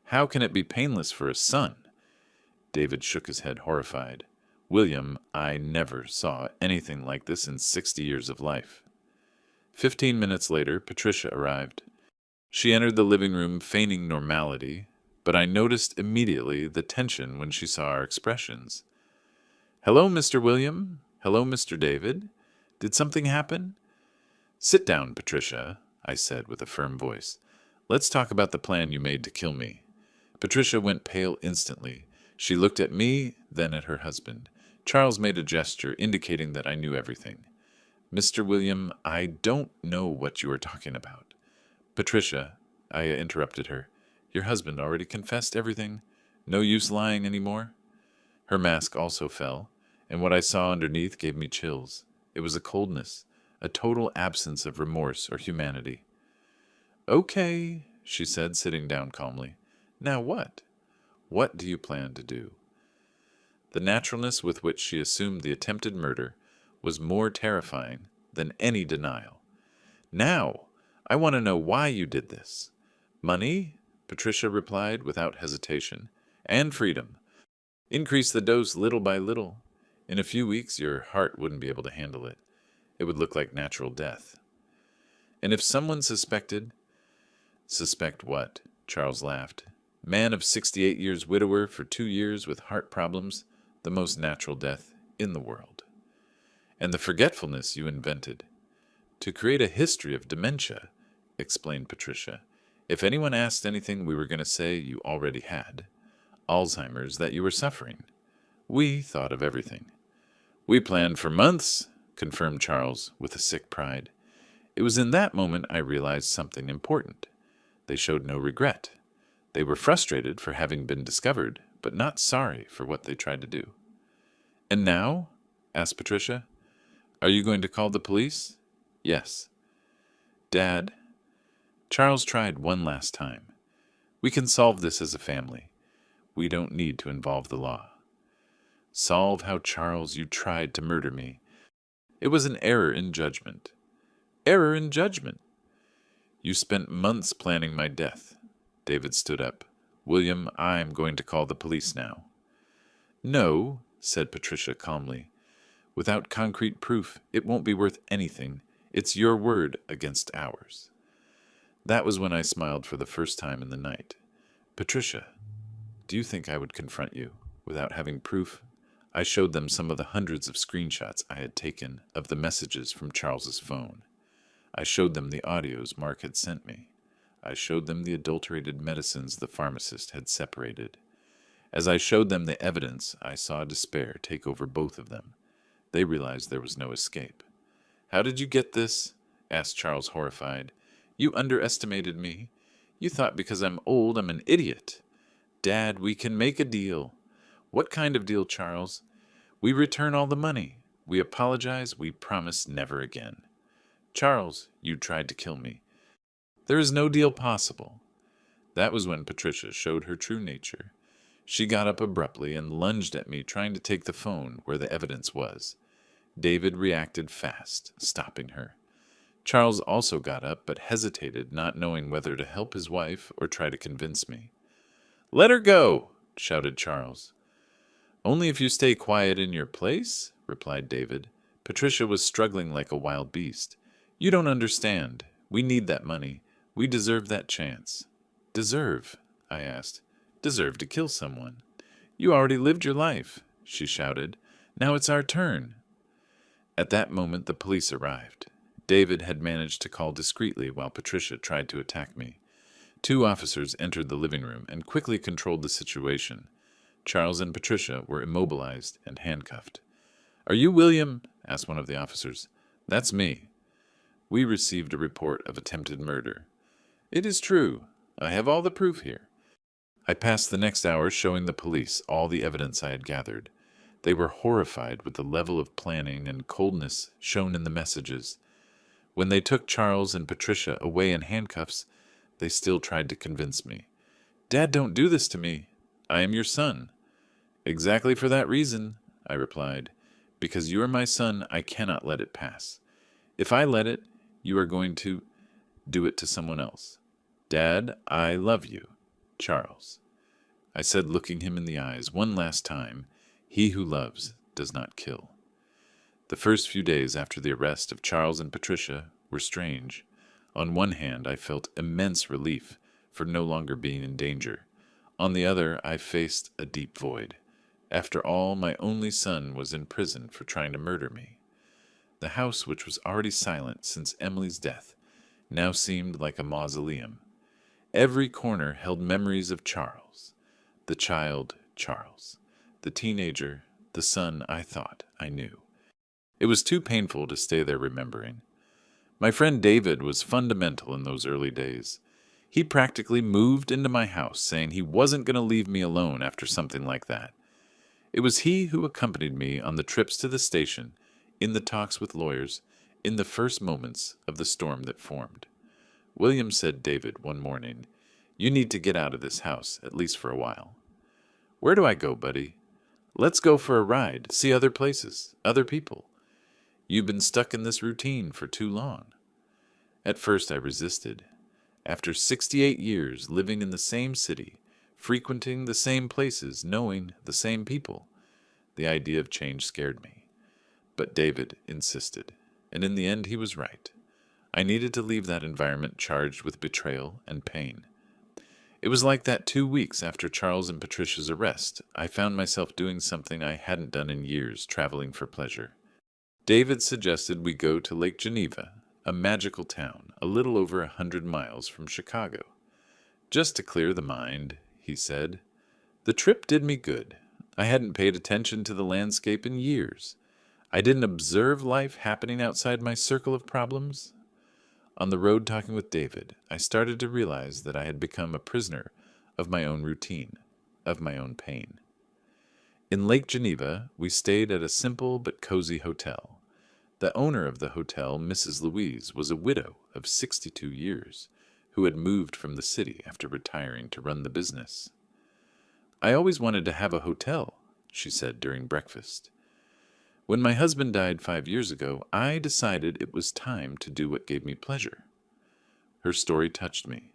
how can it be painless for a son? David shook his head, horrified. William, I never saw anything like this in 60 years of life. 15 minutes later, Patricia arrived. She entered the living room feigning normality, but I noticed immediately the tension when she saw our expressions. Hello, Mr. William. Hello, Mr. David. Did something happen? Sit down, Patricia, I said with a firm voice. Let's talk about the plan you made to kill me. Patricia went pale instantly. She looked at me, then at her husband. Charles made a gesture indicating that I knew everything. Mr. William, I don't know what you are talking about. Patricia, I interrupted her. Your husband already confessed everything. No use lying any more. Her mask also fell, and what I saw underneath gave me chills. It was a coldness, a total absence of remorse or humanity. Okay, she said, sitting down calmly. Now what? What do you plan to do? The naturalness with which she assumed the attempted murder was more terrifying than any denial. Now, I want to know why you did this. Money, Patricia replied without hesitation, and freedom. Increase the dose little by little. In a few weeks, your heart wouldn't be able to handle it. It would look like natural death. And if someone suspected... Suspect what? Charles laughed. Man of 68 years, widower for 2 years with heart problems, the most natural death in the world. And the forgetfulness you invented. To create a history of dementia, explained Patricia. If anyone asked anything, we were going to say you already had. Alzheimer's, that you were suffering. We thought of everything. We planned for months, confirmed Charles with a sick pride. It was in that moment I realized something important. They showed no regret. They were frustrated for having been discovered, but not sorry for what they tried to do. And now? Asked Patricia. Are you going to call the police? Yes. Dad, Charles tried one last time. We can solve this as a family. We don't need to involve the law. Solve how, Charles, you tried to murder me. It was an error in judgment. Error in judgment? You spent months planning my death. David stood up. William, I'm going to call the police now. No, said Patricia calmly. Without concrete proof, it won't be worth anything. It's your word against ours. That was when I smiled for the first time in the night. Patricia, do you think I would confront you without having proof? I showed them some of the hundreds of screenshots I had taken of the messages from Charles's phone. I showed them the audios Mark had sent me. I showed them the adulterated medicines the pharmacist had separated. As I showed them the evidence, I saw despair take over both of them. They realized there was no escape. How did you get this? Asked Charles, horrified. You underestimated me. You thought because I'm old I'm an idiot. Dad, we can make a deal. What kind of deal, Charles? We return all the money. We apologize. We promise never again. Charles, you tried to kill me. There is no deal possible. That was when Patricia showed her true nature. She got up abruptly and lunged at me, trying to take the phone where the evidence was. David reacted fast, stopping her. Charles also got up, but hesitated, not knowing whether to help his wife or try to convince me. Let her go, shouted Charles. Only if you stay quiet in your place, replied David. Patricia was struggling like a wild beast. You don't understand. We need that money. We deserve that chance. Deserve? I asked. Deserve to kill someone. You already lived your life, she shouted. Now it's our turn. At that moment, the police arrived. David had managed to call discreetly while Patricia tried to attack me. 2 officers entered the living room and quickly controlled the situation. Charles and Patricia were immobilized and handcuffed. Are you William? Asked one of the officers. That's me. We received a report of attempted murder. It is true. I have all the proof here. I passed the next hour showing the police all the evidence I had gathered. They were horrified with the level of planning and coldness shown in the messages. When they took Charles and Patricia away in handcuffs, they still tried to convince me. Dad, don't do this to me. I am your son. Exactly for that reason, I replied. Because you are my son, I cannot let it pass. If I let it, you are going to do it to someone else. Dad, I love you. Charles. I said, looking him in the eyes one last time, he who loves does not kill. The first few days after the arrest of Charles and Patricia were strange. On one hand, I felt immense relief for no longer being in danger. On the other, I faced a deep void. After all, my only son was in prison for trying to murder me. The house, which was already silent since Emily's death, now seemed like a mausoleum. Every corner held memories of Charles. The child, Charles. The teenager, the son I thought I knew. It was too painful to stay there remembering. My friend David was fundamental in those early days. He practically moved into my house, saying he wasn't going to leave me alone after something like that. It was he who accompanied me on the trips to the station, in the talks with lawyers, in the first moments of the storm that formed. William said David one morning, "You need to get out of this house, at least for a while." "Where do I go, buddy?" "Let's go for a ride, see other places, other people. You've been stuck in this routine for too long." At first I resisted. After 68 years living in the same city, frequenting the same places, knowing the same people, the idea of change scared me. But David insisted, and in the end he was right. I needed to leave that environment charged with betrayal and pain. It was like that 2 weeks after Charles and Patricia's arrest. I found myself doing something I hadn't done in years, traveling for pleasure. David suggested we go to Lake Geneva, a magical town a little over 100 miles from Chicago. "Just to clear the mind," he said. The trip did me good. I hadn't paid attention to the landscape in years. I didn't observe life happening outside my circle of problems. On the road talking with David, I started to realize that I had become a prisoner of my own routine, of my own pain. In Lake Geneva, we stayed at a simple but cozy hotel. The owner of the hotel, Mrs. Louise, was a widow of 62 years, who had moved from the city after retiring to run the business. "I always wanted to have a hotel," she said during breakfast. "When my husband died 5 years ago, I decided it was time to do what gave me pleasure." Her story touched me.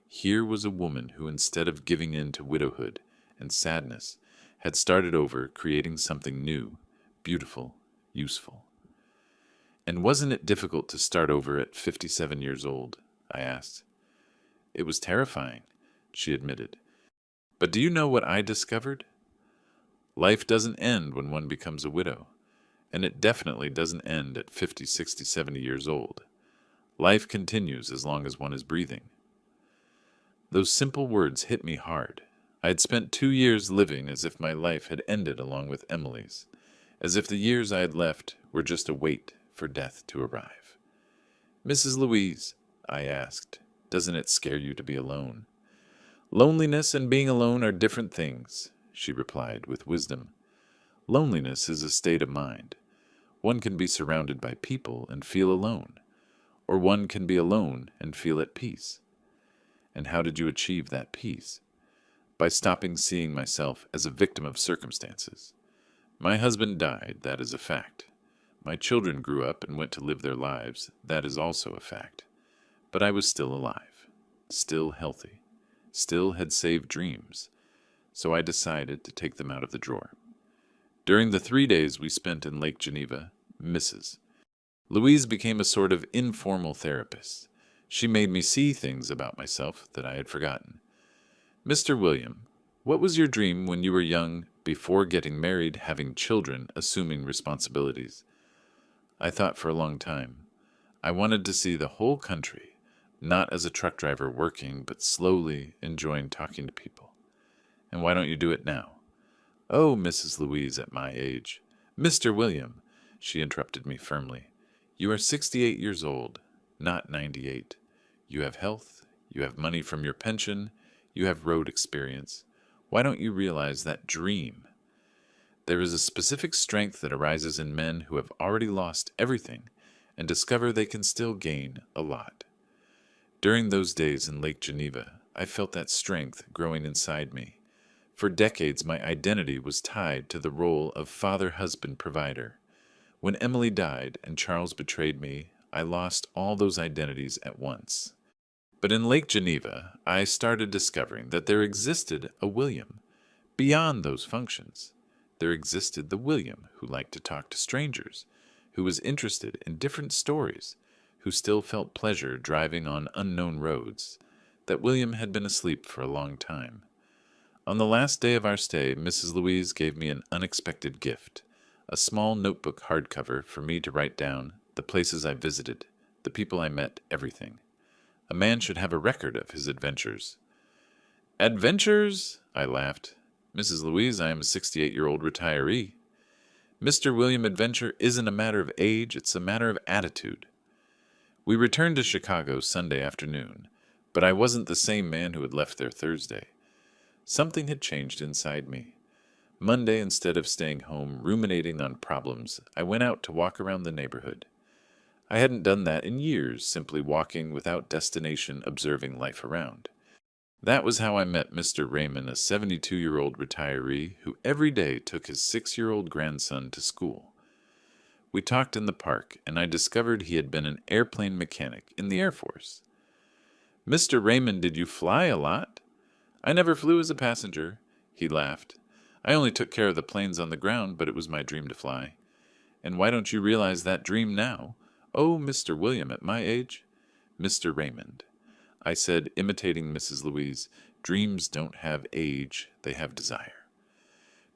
Here was a woman who, instead of giving in to widowhood and sadness, had started over, creating something new, beautiful, useful. "And wasn't it difficult to start over at 57 years old?" I asked. "It was terrifying," she admitted. "But do you know what I discovered? Life doesn't end when one becomes a widow, and it definitely doesn't end at 50, 60, 70 years old. Life continues as long as one is breathing." Those simple words hit me hard. I had spent 2 years living as if my life had ended along with Emily's, as if the years I had left were just a wait for death to arrive. "Mrs. Louise," I asked, "doesn't it scare you to be alone?" "Loneliness and being alone are different things," she replied with wisdom. "Loneliness is a state of mind. One can be surrounded by people and feel alone, or one can be alone and feel at peace." And how did you achieve that peace? By stopping seeing myself as a victim of circumstances. My husband died, that is a fact. My children grew up and went to live their lives, that is also a fact. But I was still alive, still healthy, still had saved dreams, so I decided to take them out of the drawer. During the 3 days we spent in Lake Geneva, Mrs. Louise became a sort of informal therapist. She made me see things about myself that I had forgotten. "Mr. William, what was your dream when you were young, before getting married, having children, assuming responsibilities?" I thought for a long time. I wanted to see the whole country, not as a truck driver working, but slowly enjoying talking to people. "And why don't you do it now?" "Oh, Mrs. Louise, at my age." "Mr. William," she interrupted me firmly, "you are 68 years old, not 98. You have health, you have money from your pension, you have road experience. Why don't you realize that dream? There is a specific strength that arises in men who have already lost everything and discover they can still gain a lot." During those days in Lake Geneva, I felt that strength growing inside me. For decades, my identity was tied to the role of father, husband, provider. When Emily died and Charles betrayed me, I lost all those identities at once. But in Lake Geneva, I started discovering that there existed a William. Beyond those functions, there existed the William who liked to talk to strangers, who was interested in different stories, who still felt pleasure driving on unknown roads. That William had been asleep for a long time. On the last day of our stay, Mrs. Louise gave me an unexpected gift, a small notebook hardcover for me to write down the places I visited, the people I met, everything. A man should have a record of his adventures. Adventures? I laughed. Mrs. Louise, I am a 68-year-old retiree. Mr. William Adventure isn't a matter of age, it's a matter of attitude. We returned to Chicago Sunday afternoon, but I wasn't the same man who had left there Thursday. Something had changed inside me. Monday, instead of staying home ruminating on problems, I went out to walk around the neighborhood. I hadn't done that in years, simply walking without destination, observing life around. That was how I met Mr. Raymond, a 72-year-old retiree who every day took his 6-year-old grandson to school. We talked in the park, and I discovered he had been an airplane mechanic in the Air Force. Mr. Raymond, did you fly a lot? I never flew as a passenger, he laughed. I only took care of the planes on the ground, but it was my dream to fly. And why don't you realize that dream now? Oh, Mr. William, at my age? Mr. Raymond. I said, imitating Mrs. Louise, dreams don't have age, they have desire.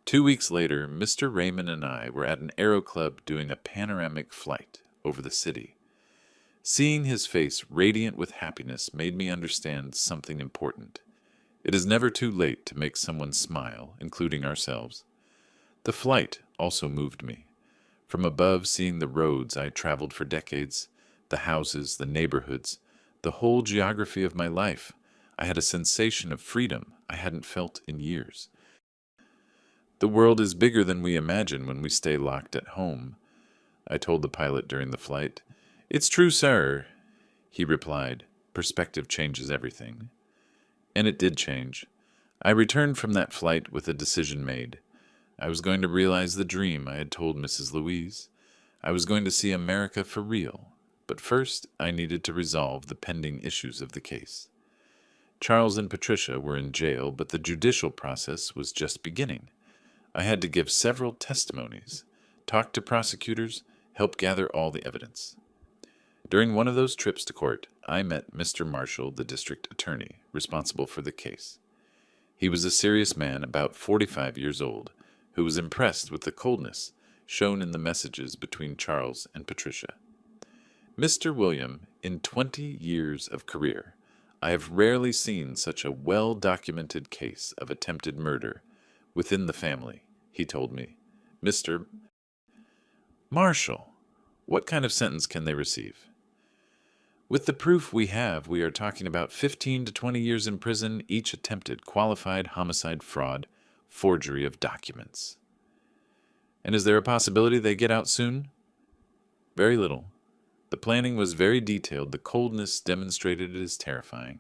2 weeks later, Mr. Raymond and I were at an aero club doing a panoramic flight over the city. Seeing his face radiant with happiness made me understand something important. It is never too late to make someone smile, including ourselves. The flight also moved me. From above, seeing the roads I traveled for decades, the houses, the neighborhoods, the whole geography of my life, I had a sensation of freedom I hadn't felt in years. The world is bigger than we imagine when we stay locked at home, I told the pilot during the flight. It's true, sir, he replied. Perspective changes everything. And it did change. I returned from that flight with a decision made. I was going to realize the dream I had told Mrs. Louise. I was going to see America for real. But first, I needed to resolve the pending issues of the case. Charles and Patricia were in jail, but the judicial process was just beginning. I had to give several testimonies, talk to prosecutors, help gather all the evidence. During one of those trips to court, I met Mr. Marshall, the district attorney, responsible for the case. He was a serious man, about 45 years old, who was impressed with the coldness shown in the messages between Charles and Patricia. Mr. William, in 20 years of career, I have rarely seen such a well-documented case of attempted murder within the family, he told me. Mr. Marshall, what kind of sentence can they receive? With the proof we have, we are talking about 15 to 20 years in prison, each attempted qualified homicide, fraud, forgery of documents. And is there a possibility they get out soon? Very little. The planning was very detailed. The coldness demonstrated is terrifying.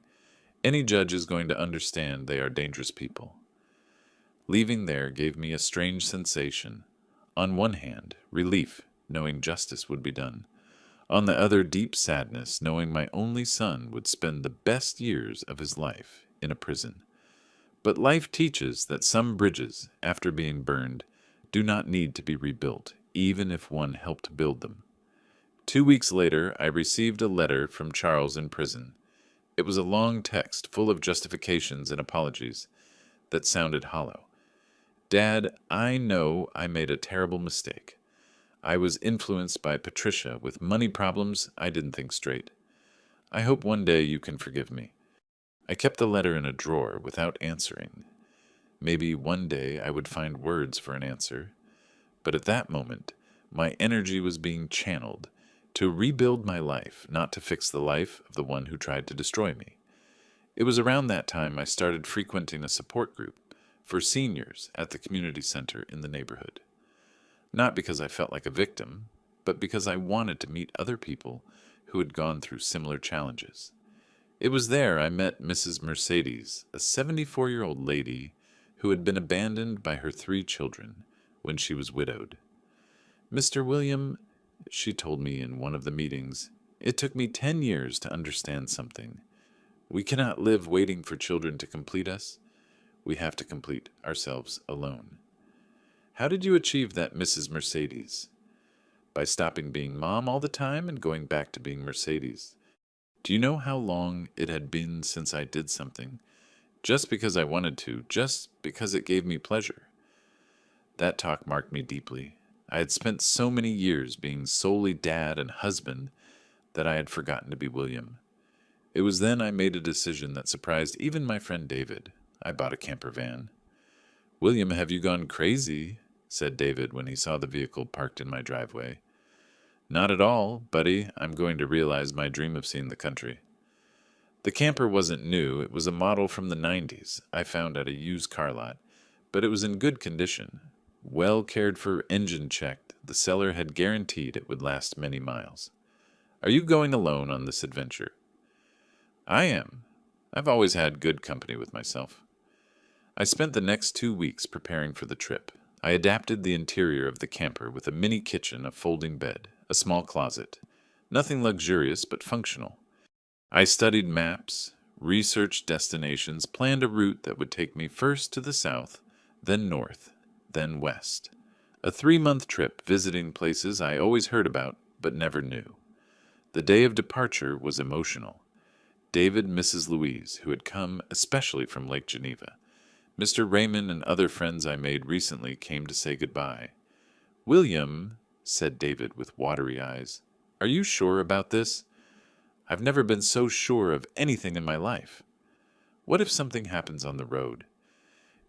Any judge is going to understand they are dangerous people. Leaving there gave me a strange sensation. On one hand, relief, knowing justice would be done. On the other, deep sadness, knowing my only son would spend the best years of his life in a prison. But life teaches that some bridges, after being burned, do not need to be rebuilt, even if one helped build them. 2 weeks later, I received a letter from Charles in prison. It was a long text full of justifications and apologies that sounded hollow. Dad, I know I made a terrible mistake. I was influenced by Patricia with money problems. I didn't think straight. I hope one day you can forgive me. I kept the letter in a drawer without answering. Maybe one day I would find words for an answer. But at that moment, my energy was being channeled to rebuild my life, not to fix the life of the one who tried to destroy me. It was around that time I started frequenting a support group for seniors at the community center in the neighborhood. Not because I felt like a victim, but because I wanted to meet other people who had gone through similar challenges. It was there I met Mrs. Mercedes, a 74-year-old lady who had been abandoned by her 3 children when she was widowed. Mr. William, she told me in one of the meetings, it took me 10 years to understand something. We cannot live waiting for children to complete us. We have to complete ourselves alone. How did you achieve that, Mrs. Mercedes? By stopping being Mom all the time and going back to being Mercedes. Do you know how long it had been since I did something? Just because I wanted to, just because it gave me pleasure. That talk marked me deeply. I had spent so many years being solely dad and husband that I had forgotten to be William. It was then I made a decision that surprised even my friend David. I bought a camper van. "William, have you gone crazy?" said David when he saw the vehicle parked in my driveway. "Not at all, buddy. I'm going to realize my dream of seeing the country." The camper wasn't new. It was a model from the 90s I found at a used car lot, but it was in good condition. Well cared for, engine checked, the seller had guaranteed it would last many miles. "Are you going alone on this adventure?" "I am. I've always had good company with myself." I spent the next 2 weeks preparing for the trip. I adapted the interior of the camper with a mini kitchen, a folding bed, a small closet. Nothing luxurious, but functional. I studied maps, researched destinations, planned a route that would take me first to the south, then north, then west. A 3-month trip visiting places I always heard about but never knew. The day of departure was emotional. David and Mrs. Louise, who had come especially from Lake Geneva. Mr. Raymond and other friends I made recently came to say goodbye. "William," said David with watery eyes, "are you sure about this? I've never been so sure of anything in my life. What if something happens on the road?"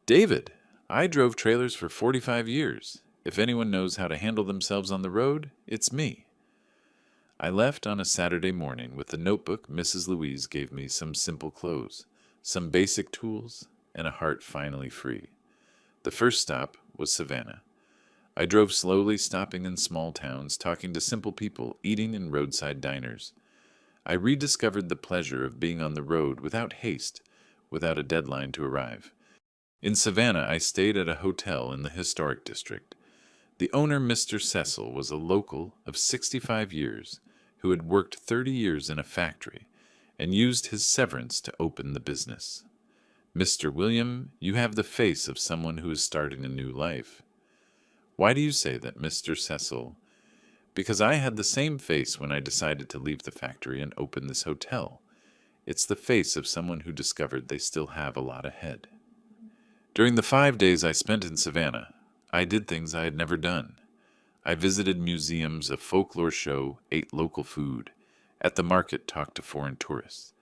"David, I drove trailers for 45 years. If anyone knows how to handle themselves on the road, it's me." I left on a Saturday morning with the notebook Mrs. Louise gave me, some simple clothes, some basic tools, and a heart finally free. The first stop was Savannah. I drove slowly, stopping in small towns, talking to simple people, eating in roadside diners. I rediscovered the pleasure of being on the road without haste, without a deadline to arrive. In Savannah, I stayed at a hotel in the historic district. The owner, Mr. Cecil, was a local of 65 years who had worked 30 years in a factory and used his severance to open the business. "Mr. William, you have the face of someone who is starting a new life." "Why do you say that, Mr. Cecil?" "Because I had the same face when I decided to leave the factory and open this hotel. It's the face of someone who discovered they still have a lot ahead." During the 5 days I spent in Savannah, I did things I had never done. I visited museums, a folklore show, ate local food. At the market, talked to foreign tourists.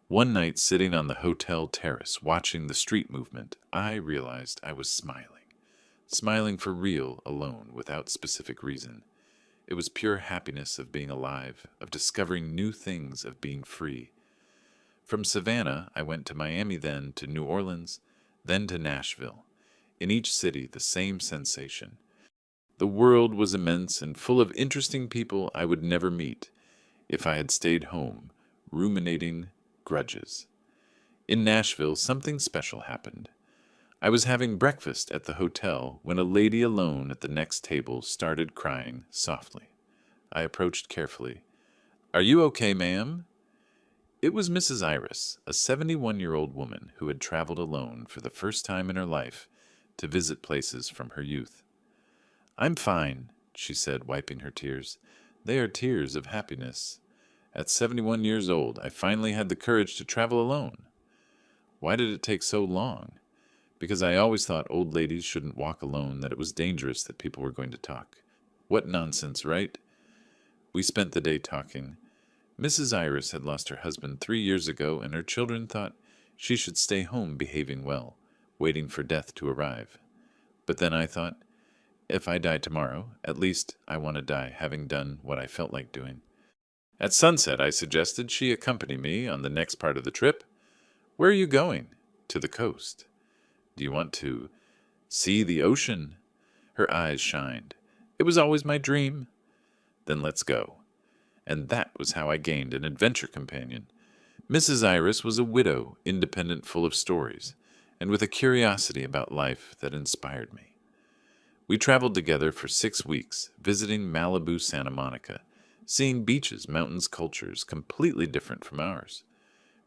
One night, sitting on the hotel terrace, watching the street movement, I realized I was smiling. Smiling for real, alone, without specific reason. It was pure happiness of being alive, of discovering new things, of being free. From Savannah, I went to Miami, then to New Orleans, then to Nashville. In each city, the same sensation. The world was immense and full of interesting people I would never meet if I had stayed home, ruminating grudges. In Nashville, something special happened. I was having breakfast at the hotel when a lady alone at the next table started crying softly. I approached carefully. "Are you okay, ma'am?" It was Mrs. Iris, a 71-year-old woman who had traveled alone for the first time in her life to visit places from her youth. "I'm fine," she said, wiping her tears. "They are tears of happiness. At 71 years old, I finally had the courage to travel alone. Why did it take so long? Because I always thought old ladies shouldn't walk alone, that it was dangerous, that people were going to talk. What nonsense, right?" We spent the day talking. Mrs. Iris had lost her husband 3 years ago, and her children thought she should stay home behaving well, waiting for death to arrive. But then I thought, if I die tomorrow, at least I want to die having done what I felt like doing. At sunset, I suggested she accompany me on the next part of the trip. "Where are you going?" "To the coast." "Do you want to see the ocean?" Her eyes shined. "It was always my dream." "Then let's go." And that was how I gained an adventure companion. Mrs. Iris was a widow, independent, full of stories, and with a curiosity about life that inspired me. We traveled together for 6 weeks, visiting Malibu, Santa Monica, seeing beaches, mountains, cultures completely different from ours.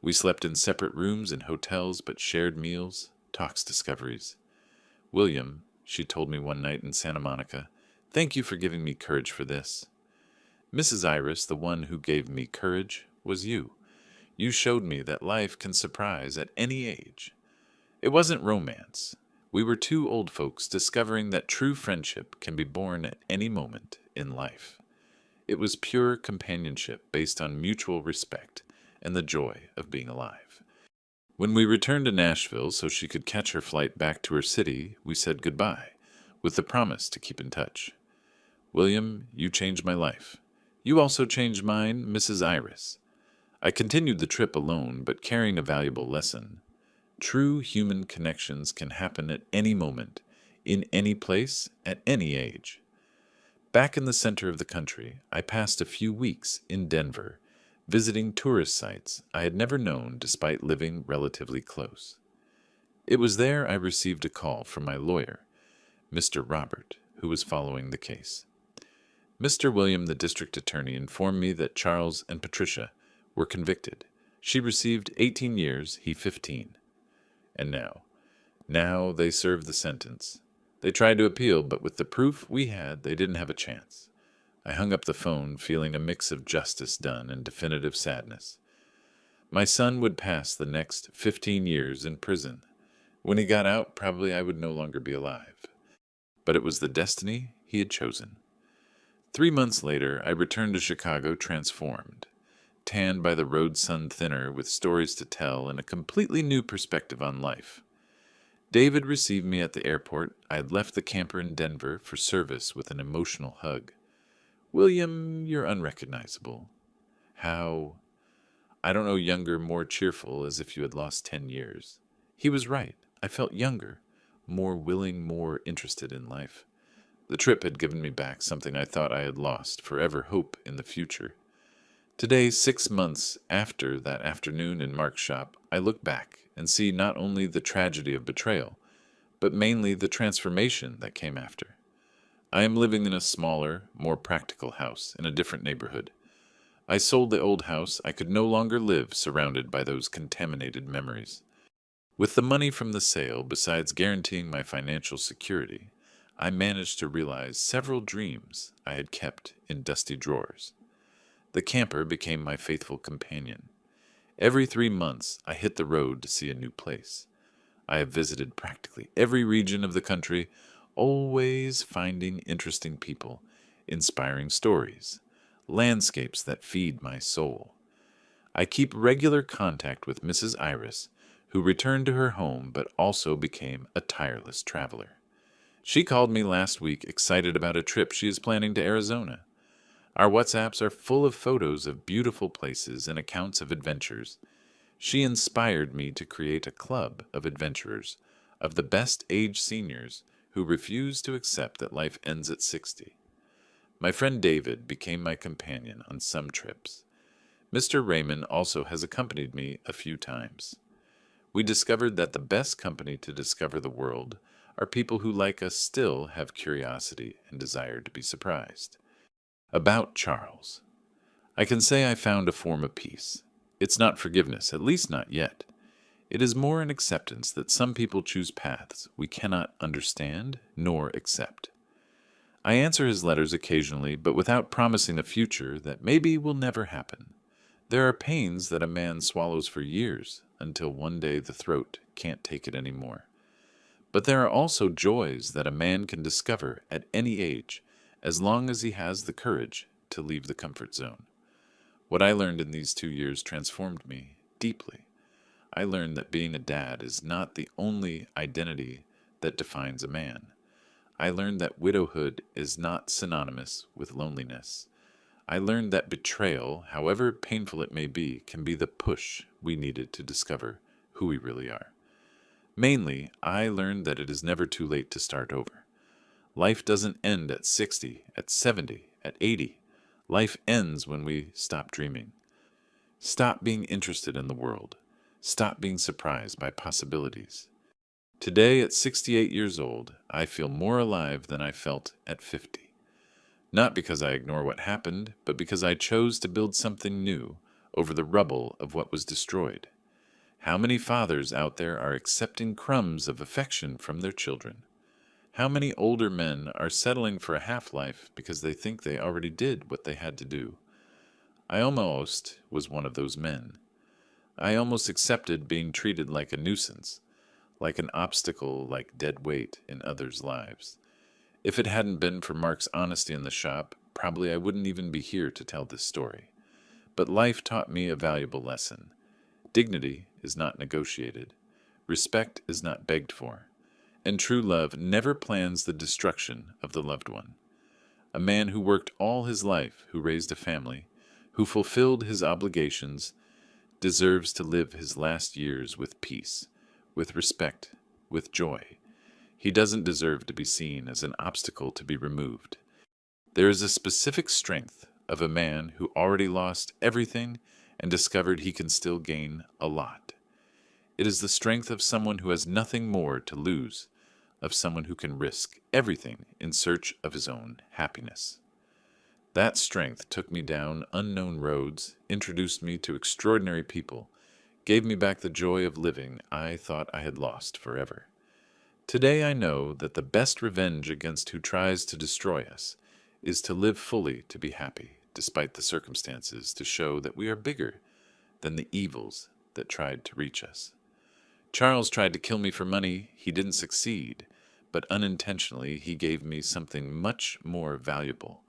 We slept in separate rooms in hotels but shared meals, talks, discoveries. William, she told me one night in Santa Monica, thank you for giving me courage for this. Mrs. Iris, the one who gave me courage, was you. You showed me that life can surprise at any age. It wasn't romance. We were two old folks discovering that true friendship can be born at any moment in life. It was pure companionship based on mutual respect and the joy of being alive. When we returned to Nashville so she could catch her flight back to her city, we said goodbye, with the promise to keep in touch. William, you changed my life. You also changed mine, Mrs. Iris. I continued the trip alone, but carrying a valuable lesson. True human connections can happen at any moment, in any place, at any age. Back in the center of the country, I passed a few weeks in Denver, visiting tourist sites I had never known despite living relatively close. It was there I received a call from my lawyer, Mr. Robert, who was following the case. Mr. William, the district attorney, informed me that Charles and Patricia were convicted. She received 18 years, he 15. And now they served the sentence. They tried to appeal, but with the proof we had, they didn't have a chance. I hung up the phone, feeling a mix of justice done and definitive sadness. My son would pass the next 15 years in prison. When he got out, probably I would no longer be alive. But it was the destiny he had chosen. 3 months later, I returned to Chicago transformed, tanned by the road sun thinner with stories to tell and a completely new perspective on life. David received me at the airport. I had left the camper in Denver for service with an emotional hug. William, you're unrecognizable. How, I don't know, younger, more cheerful, as if you had lost 10 years. He was right. I felt younger, more willing, more interested in life. The trip had given me back something I thought I had lost, forever hope in the future. Today, 6 months after that afternoon in Mark's shop, I look back and see not only the tragedy of betrayal, but mainly the transformation that came after. I am living in a smaller, more practical house in a different neighborhood. I sold the old house. I could no longer live surrounded by those contaminated memories. With the money from the sale, besides guaranteeing my financial security, I managed to realize several dreams I had kept in dusty drawers. The camper became my faithful companion. Every 3 months, I hit the road to see a new place. I have visited practically every region of the country, always finding interesting people, inspiring stories, landscapes that feed my soul. I keep regular contact with Mrs. Iris, who returned to her home but also became a tireless traveler. She called me last week excited about a trip she is planning to Arizona. Our WhatsApps are full of photos of beautiful places and accounts of adventures. She inspired me to create a club of adventurers, of the best age seniors who refuse to accept that life ends at 60. My friend David became my companion on some trips. Mr. Raymond also has accompanied me a few times. We discovered that the best company to discover the world are people who, like us, still have curiosity and desire to be surprised. About Charles. I can say I found a form of peace. It's not forgiveness, at least not yet. It is more an acceptance that some people choose paths we cannot understand nor accept. I answer his letters occasionally, but without promising a future that maybe will never happen. There are pains that a man swallows for years until one day the throat can't take it anymore. But there are also joys that a man can discover at any age, as long as he has the courage to leave the comfort zone. What I learned in these 2 years transformed me deeply. I learned that being a dad is not the only identity that defines a man. I learned that widowhood is not synonymous with loneliness. I learned that betrayal, however painful it may be, can be the push we needed to discover who we really are. Mainly, I learned that it is never too late to start over. Life doesn't end at 60, at 70, at 80. Life ends when we stop dreaming. Stop being interested in the world. Stop being surprised by possibilities. Today, at 68 years old, I feel more alive than I felt at 50. Not because I ignore what happened, but because I chose to build something new over the rubble of what was destroyed. How many fathers out there are accepting crumbs of affection from their children? How many older men are settling for a half-life because they think they already did what they had to do? I almost was one of those men. I almost accepted being treated like a nuisance, like an obstacle, like dead weight in others' lives. If it hadn't been for Mark's honesty in the shop, probably I wouldn't even be here to tell this story. But life taught me a valuable lesson. Dignity is not negotiated. Respect is not begged for. And true love never plans the destruction of the loved one. A man who worked all his life, who raised a family, who fulfilled his obligations, deserves to live his last years with peace, with respect, with joy. He doesn't deserve to be seen as an obstacle to be removed. There is a specific strength of a man who already lost everything and discovered he can still gain a lot. It is the strength of someone who has nothing more to lose, of someone who can risk everything in search of his own happiness. That strength took me down unknown roads, introduced me to extraordinary people, gave me back the joy of living I thought I had lost forever. Today I know that the best revenge against who tries to destroy us is to live fully to be happy, despite the circumstances, to show that we are bigger than the evils that tried to reach us. Charles tried to kill me for money. He didn't succeed, but unintentionally he gave me something much more valuable,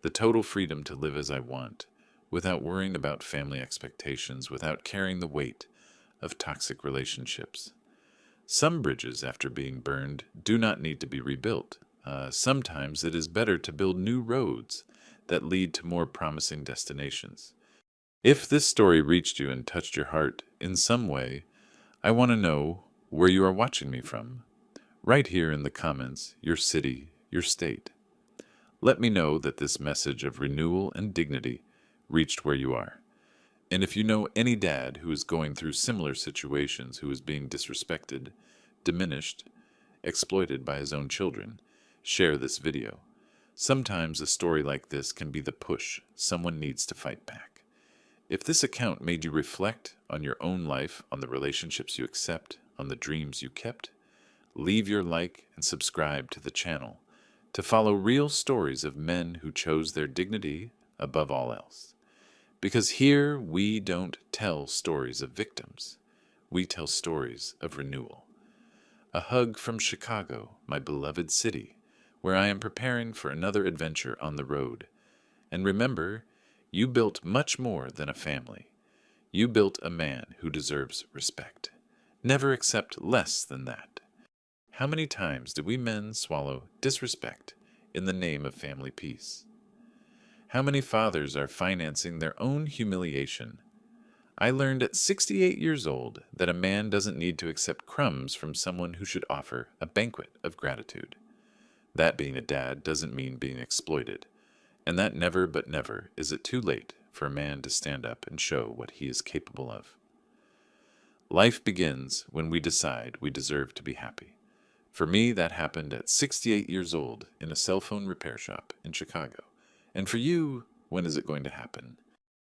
the total freedom to live as I want, without worrying about family expectations, without carrying the weight of toxic relationships. Some bridges, after being burned, do not need to be rebuilt. Sometimes it is better to build new roads that lead to more promising destinations. If this story reached you and touched your heart in some way, I want to know where you are watching me from. Right here in the comments, your city, your state. Let me know that this message of renewal and dignity reached where you are. And if you know any dad who is going through similar situations, who is being disrespected, diminished, exploited by his own children, share this video. Sometimes a story like this can be the push someone needs to fight back. If this account made you reflect on your own life, on the relationships you accept, on the dreams you kept, leave your like and subscribe to the channel to follow real stories of men who chose their dignity above all else. Because here we don't tell stories of victims, we tell stories of renewal. A hug from Chicago, my beloved city, where I am preparing for another adventure on the road. And remember, you built much more than a family. You built a man who deserves respect. Never accept less than that. How many times do we men swallow disrespect in the name of family peace? How many fathers are financing their own humiliation? I learned at 68 years old that a man doesn't need to accept crumbs from someone who should offer a banquet of gratitude. That being a dad doesn't mean being exploited, and that never but never is it too late for a man to stand up and show what he is capable of. Life begins when we decide we deserve to be happy. For me, that happened at 68 years old in a cell phone repair shop in Chicago. And for you, when is it going to happen?